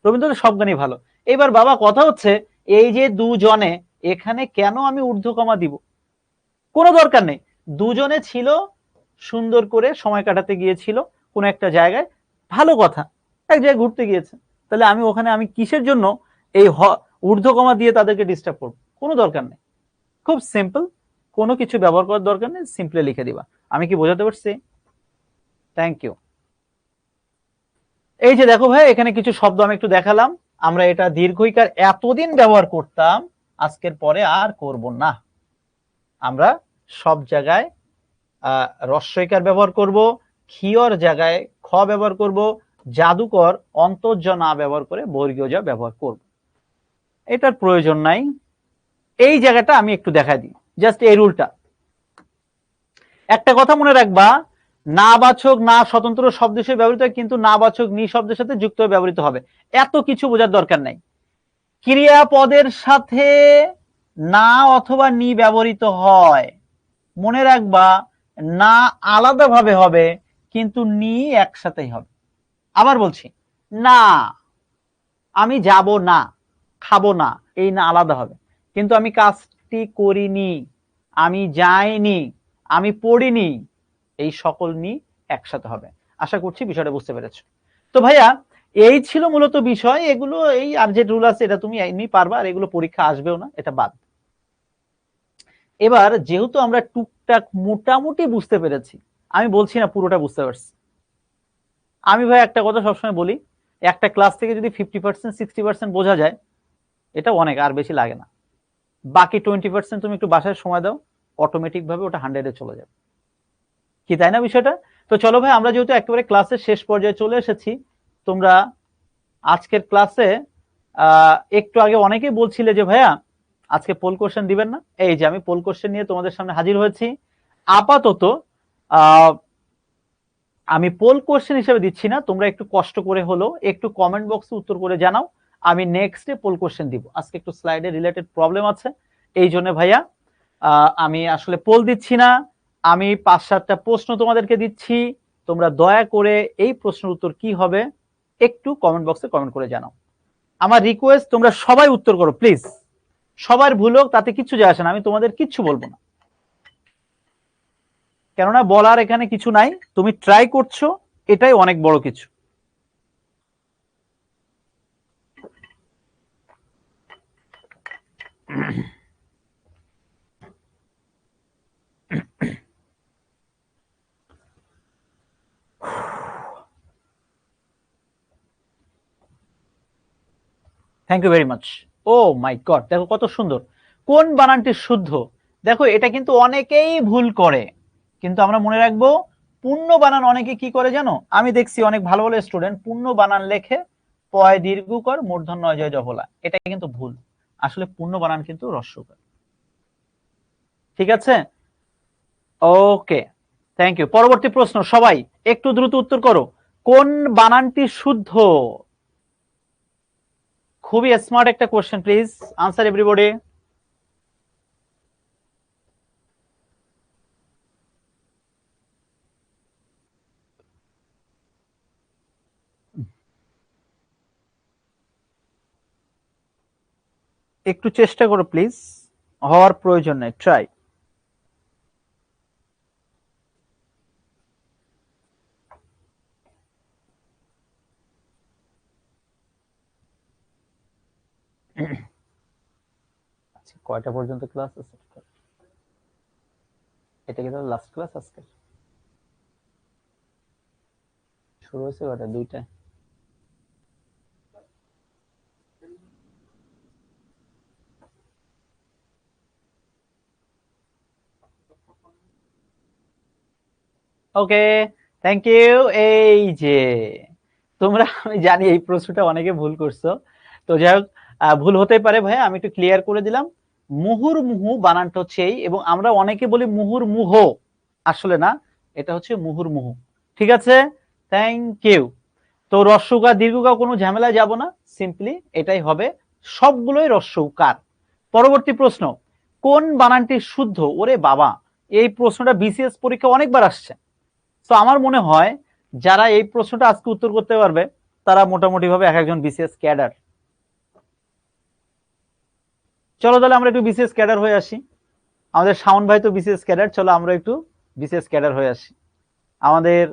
রবীন্দ্রনাথের সব গানই ভালো। এবার বাবা কথা হচ্ছে, এই যে দুজনে, এখানে কেন আমি ঊর্ধ্বকমা দিব? কোনো দরকার নেই। দুজনে ছিল, সুন্দর করে সময় কাটাতে গিয়েছিল কোন একটা জায়গায়, ভালো কথা, এক জায়গায় ঘুরতে গিয়েছে, তাহলে আমি ওখানে আমি কিসের জন্য এই ঊর্ধ্বকমা দিয়ে তাদেরকে ডিস্টার্ব করবো? কোনো দরকার নেই। খুব সিম্পল, কোনো কিছু ব্যবহার করার দরকার নেই, সিম্পলি লিখে দিবা। আমি কি বোঝাতে পারছি? Thank you. এই যে দেখো ভাই, এখানে কিছু শব্দ আমি একটু দেখালাম। আমরা এটা দীর্ঘইকার এতদিন ব্যবহার করতাম, আজকের পরে আর করব না। আমরা সব জায়গায় রস্বইকার ব্যবহার করব, ক্ষিয়র জায়গায় খ ব্যবহার করব, জাদুকর অন্তর্জ না ব্যবহার করে বর্গীয় জ ব্যবহার করব। এটার প্রয়োজন নাই। এই জায়গাটা আমি একটু দেখাই দিই, জাস্ট এই রুলটা। একটা কথা মনে রাখবা, নাবাচক না স্বতন্ত্র শব্দ হিসেবে ব্যবহৃত হয়, কিন্তু নাবাচক নি শব্দের সাথে যুক্ত হয়ে ব্যবহৃত হবে। এত কিছু বোঝার দরকার নাই। ক্রিয়াপদের সাথে না অথবা নি ব্যবহৃত হয়, মনে রাখবা না আলাদাভাবে হবে, কিন্তু নি একসাথেই হবে। আবার বলছি, না, আমি যাব না, খাবো না, এই না আলাদা হবে, কিন্তু আমি কাজটি করিনি, আমি যাইনি, আমি পড়িনি, এই সকল নি একসাথে হবে। আশা করছি বিষয়টা বুঝতে পেরেছো। তো ভাইয়া এই ছিল মূলত বিষয়। এগুলো এই আর যে রুল আছে এটা তুমি এমনি পারবা, আর এগুলো পরীক্ষা আসবেও না, এটা বাদ। এবার যেহেতু আমরা টুকটাক মোটামুটি বুঝতে পেরেছি, আমি বলছি না পুরোটা বুঝতে পারছি। আমি ভাই একটা কথা সবসময় বলি, একটা ক্লাস থেকে যদি 50% 60% বোঝা যায়, এটা অনেক, আর বেশি লাগে না। বাকি 20% তুমি একটু বাসায় সময় দাও, অটোমেটিক ভাবে ওটা 100-এ চলে যাবে। কি তাই না বিষয়টা? তো চলো ভাই, আমরা যেহেতু একেবারে ক্লাসের শেষ পর্যায়ে চলে এসেছি, তোমরা আজকের ক্লাসে একটু আগে অনেকেই বলছিলে যে ভাইয়া আজকে পোল কোশ্চেন দিবেন না। এই যে আমি পোল কোশ্চেন নিয়ে তোমাদের সামনে হাজির হয়েছি। আপাতত আমি পোল কোশ্চেন হিসেবে দিচ্ছি না, তোমরা একটু কষ্ট করে হলো একটু কমেন্ট বক্সে উত্তর করে জানাও, আমি নেক্সট ডে পোল কোশ্চেন দিব। আজকে একটু স্লাইডে রিলেটেড প্রবলেম আছে, এই জন্য ভাইয়া আমি আসলে পোল দিচ্ছি না। আমি 5-7টা প্রশ্ন তোমাদেরকে দিচ্ছি, তোমরা দয়া করে এই প্রশ্নের উত্তর কি হবে একটু কমেন্ট বক্সে কমেন্ট করে জানাও। আমার রিকোয়েস্ট, তোমরা সবাই উত্তর করো প্লিজ। সবার ভুল হোক তাতে কিচ্ছু যায় আসে না, আমি তোমাদের কিচ্ছু বলবো না, কেননা বলার এখানে কিছু নাই। তুমি ট্রাই করছো, এটাই অনেক বড় কিছু। Thank you very much. Oh my God, দেখো কত সুন্দর। কোন বানানটি শুদ্ধ? দেখো এটা কিন্তু অনেকেই ভুল করে, কিন্তু আমরা মনে রাখবো পূর্ণ বানান অনেকে কি করে জানো? আমি দেখছি অনেক ভালো ভালো স্টুডেন্ট পূর্ণ বানান লেখে পয় দীর্ঘকর মূর্ধন্য জয় জফলা, এটা কিন্তু ভুল। আসলে পূর্ণ বানান কিন্তু হ্রস্বকার। ঠিক আছে, ওকে, থ্যাংক ইউ। পরবর্তী প্রশ্ন, সবাই একটু দ্রুত উত্তর করো। কোন বানানটি শুদ্ধ? খুবই স্মার্ট একটা কোশ্চেন, প্লিজ আনসার এভরিবডি। একটু চেষ্টা করো প্লিজ, হওয়ার প্রয়োজন নেই, ট্রাই। আচ্ছা, কয়টা পর্যন্ত ক্লাস আছে? এটা কি তাহলে লাস্ট ক্লাস আজকে? শুরু হয়েছে কয়টা? 2টা। ওকে, থ্যাংক ইউ। এই যে তোমরা, আমি জানি এই প্রশ্নটা অনেকে ভুল করছো, তো যাই হোক, ভুল হতে পারে ভাই, আমি একটু ক্লিয়ার করে দিলাম। মুহুর্মুহু বানানটা হচ্ছে এই, এবং আমরা অনেকে বলি মুহুর্মুহ, আসলে না, এটা হচ্ছে মুহুর্মুহু। ঠিক আছে, থ্যাংক ইউ। তো রস্যকার দীর্ঘকার কোনো ঝামেলায় যাব না, সিম্পলি এটাই হবে, সবগুলোই রস্যকার। পরবর্তী প্রশ্ন, কোন বানানটি শুদ্ধ? ওরে বাবা, এই প্রশ্নটা বিসিএস পরীক্ষা অনেকবার আসছে। তো আমার মনে হয় যারা এই প্রশ্নটা আজকে উত্তর করতে পারবে তারা মোটামুটি ভাবে এক একজন বিসিএস ক্যাডার। চলো তাহলে আমরা একটু বিসিএস ক্যাডার হয়ে আসি। আমাদের শাওন ভাই তো বিসিএস ক্যাডার, চলো আমরা একটু বিসিএস ক্যাডার হয়ে আসি। আমাদের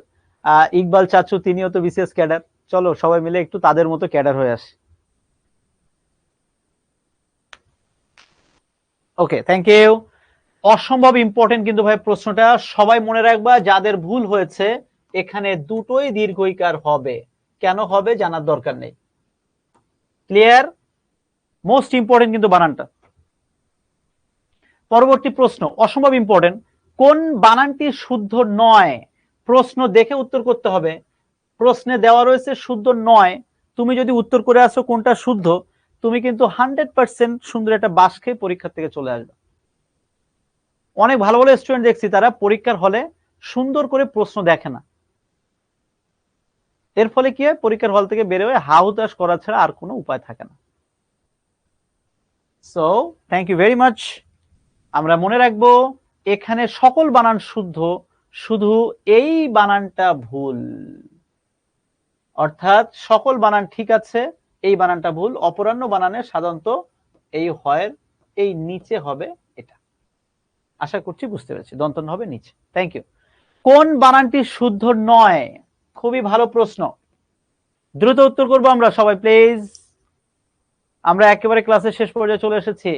ইকবাল চাচু, তিনিও তো বিসিএস ক্যাডার, চলো সবাই মিলে একটু তাদের মতো ক্যাডার হয়ে আসি। ওকে, থ্যাংক ইউ। অসম্ভব ইম্পর্টেন্ট কিন্তু ভাই প্রশ্নটা, সবাই মনে রাখবা, যাদের ভুল হয়েছে এখানে দুটোই দীর্ঘইকার হবে। কেন হবে জানার দরকার নেই, ক্লিয়ার? মোস্ট ইম্পর্টেন্ট কিন্তু বানানটা। পরবর্তী প্রশ্ন অসম্ভব ইম্পর্টেন্ট, কোন বানানটি শুদ্ধ নয়? প্রশ্ন দেখে উত্তর করতে হবে। প্রশ্নে দেওয়া রয়েছে শুদ্ধ নয়, তুমি যদি উত্তর করে আসো কোনটা শুদ্ধ, তুমি কিন্তু 100% সুন্দর একটা বাস খেয়ে পরীক্ষা থেকে চলে আসবে। অনেক ভালো ভালো স্টুডেন্ট দেখছি তারা পরীক্ষার হলে সুন্দর করে প্রশ্ন দেখে না, এর ফলে কি হয়, পরীক্ষার হল থেকে বের হয়ে হাহুতাশ করা ছাড়া আর কোনো উপায় থাকে না। So thank you very much. আমরা মনে রাখবো এখানে সকল বানান শুদ্ধ, শুধু এই বানানটা ভুল, অর্থাৎ সকল বানান ঠিক আছে, এই বানানটা ভুল। অপরাহ্ন বানানে সাধারণত এই হয়ের এই নিচে হবে, এটা আশা করছি বুঝতে পেরেছি, দন্তন্য হবে নিচে। Thank you. কোন বানানটি শুদ্ধ নয়? খুবই ভালো প্রশ্ন, দ্রুত উত্তর করবো আমরা সবাই প্লিজ। আমরা একেবারে ক্লাসের শেষ পর্যায়ে চলে এসেছি।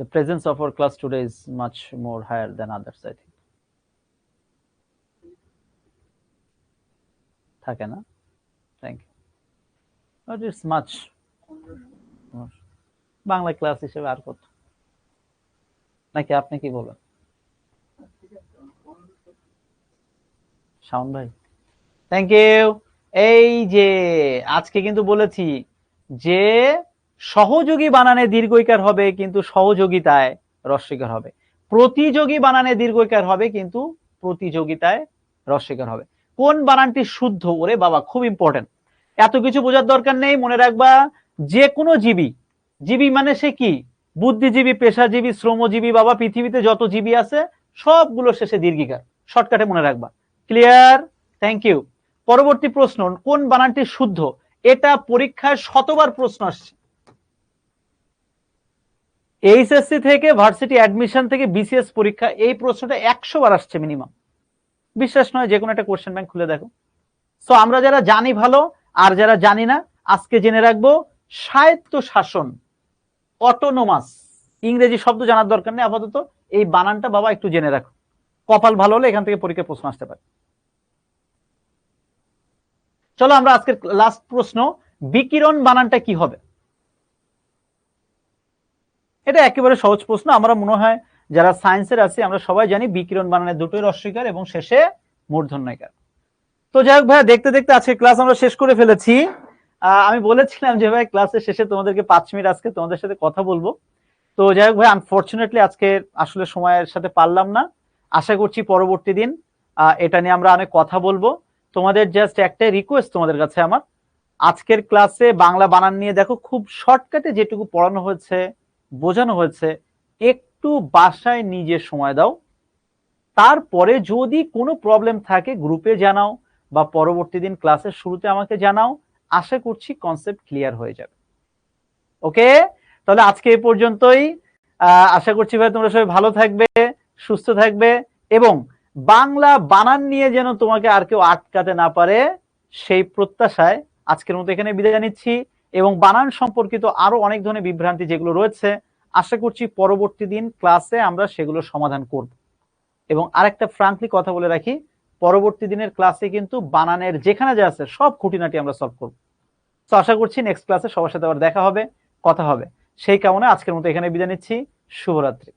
The presence of our class today is much more higher than others, I think. থাকে না? Thank you. But it's much. Bangla class হিসেবে আর কত, নাকি আপনি কি বলেন শাওন ভাই? Thank you. এই যে আজকে কিন্তু বলেছি যে সহযোগী বানানে দীর্ঘইকার হবে কিন্তু সহযোগিতায় হ্রস্বইকার হবে, প্রতিযোগী বানানে দীর্ঘইকার হবে কিন্তু প্রতিযোগিতায় হ্রস্বইকার হবে। কোন বানানটি শুদ্ধ? ওরে বাবা, খুব ইম্পর্টেন্ট, এত কিছু বোঝার দরকার নেই, মনে রাখবা যে কোনো জীবী, জীবী মানে সে কি, বুদ্ধিজীবী, পেশাজীবী, শ্রমজীবী, বাবা পৃথিবীতে যত জীবী আছে সবগুলো শেষে দীর্ঘিকার, শর্টকাটে মনে রাখবা। ক্লিয়ার? Thank you. পরবর্তী প্রশ্ন, কোন বানানটি শুদ্ধ? এটা পরীক্ষায় শতবার প্রশ্ন আসছে। এইচএসসি থেকে ভার্সিটি অ্যাডমিশন থেকে বিসিএস পরীক্ষা এই প্রশ্নটা 100 বার আসছে মিনিমাম। বিশ্বাস নয়, যে কোনো একটা কোশ্চেন ব্যাংক খুলে দেখো। সো আমরা যারা জানি ভালো, আর যারা জানি না আজকে জেনে রাখবো স্বায়ত্ত শাসন, অটোনোমাস। ইংরেজি শব্দ জানার দরকার নেই আপাতত, এই বানানটা বাবা একটু জেনে রাখো, কপাল ভালো হলে এখান থেকে পরীক্ষায় প্রশ্ন আসতে পারে। চলো আমরা আজকের লাস্ট প্রশ্ন, বিকিরণ বানানটা কি হবে? এটা একেবারে সহজ প্রশ্ন। আমরা মনে হয় যারা সায়েন্সের আছি আমরা সবাই জানি বিকিরণ বানানের দুটোই রস্বইকার এবং শেষে মূর্ধন্যইকার। তো যাই হোক ভাইয়া, দেখতে দেখতে আজকে ক্লাস আমরা শেষ করে ফেলেছি। আমি বলেছিলাম যে ভাই ক্লাসের শেষে তোমাদেরকে 5 মিনিট আজকে তোমাদের সাথে কথা বলবো। তো যাই হোক ভাই, আনফরচুনেটলি আজকে আসলে সময়ের সাথে পারলাম না। আশা করছি পরবর্তী দিন এটা নিয়ে আমরা অনেক কথা বলবো। তোমাদের জাস্ট একটাই রিকোয়েস্ট তোমাদের কাছে আমার, আজকের ক্লাসে বাংলা বানান নিয়ে দেখো খুব শর্টকাটে যেটুকু পড়ানো হয়েছে, বোঝানো হয়েছে, একটু বাসায় নিজে সময় দাও। তারপরে যদি কোনো প্রবলেম থাকে গ্রুপে জানাও বা পরবর্তী দিন ক্লাসের শুরুতে আমাকে জানাও। আশা করছি কনসেপ্ট ক্লিয়ার হয়ে যাবে। ওকে, তাহলে আজকে এই পর্যন্তই। আশা করছি ভাই তোমরা সবাই ভালো থাকবে, সুস্থ থাকবে এবং বাংলা বানান নিয়ে যেন তোমাকে আর কেউ আটকাতে না পারে সেই প্রত্যাশায় আজকের মতো এখানে বিদায় নিচ্ছি। এবং বানান সম্পর্কিত আরো অনেক ধরনের বিভ্রান্তি যেগুলো রয়েছে আশা করছি পরবর্তী দিন ক্লাসে আমরা সেগুলো সমাধান করব। এবং আরেকটা ফ্রাঙ্কলি কথা বলে রাখি, পরবর্তী দিনের ক্লাসে কিন্তু বানানের যেখানে যা আছে সব খুঁটিনাটি আমরা সলভ করব। তো আশা করছি নেক্সট ক্লাসে সবার সাথে আবার দেখা হবে, কথা হবে। সেই কারণে আজকের মতো এখানে বিদায় নিচ্ছি। শুভরাত্রি।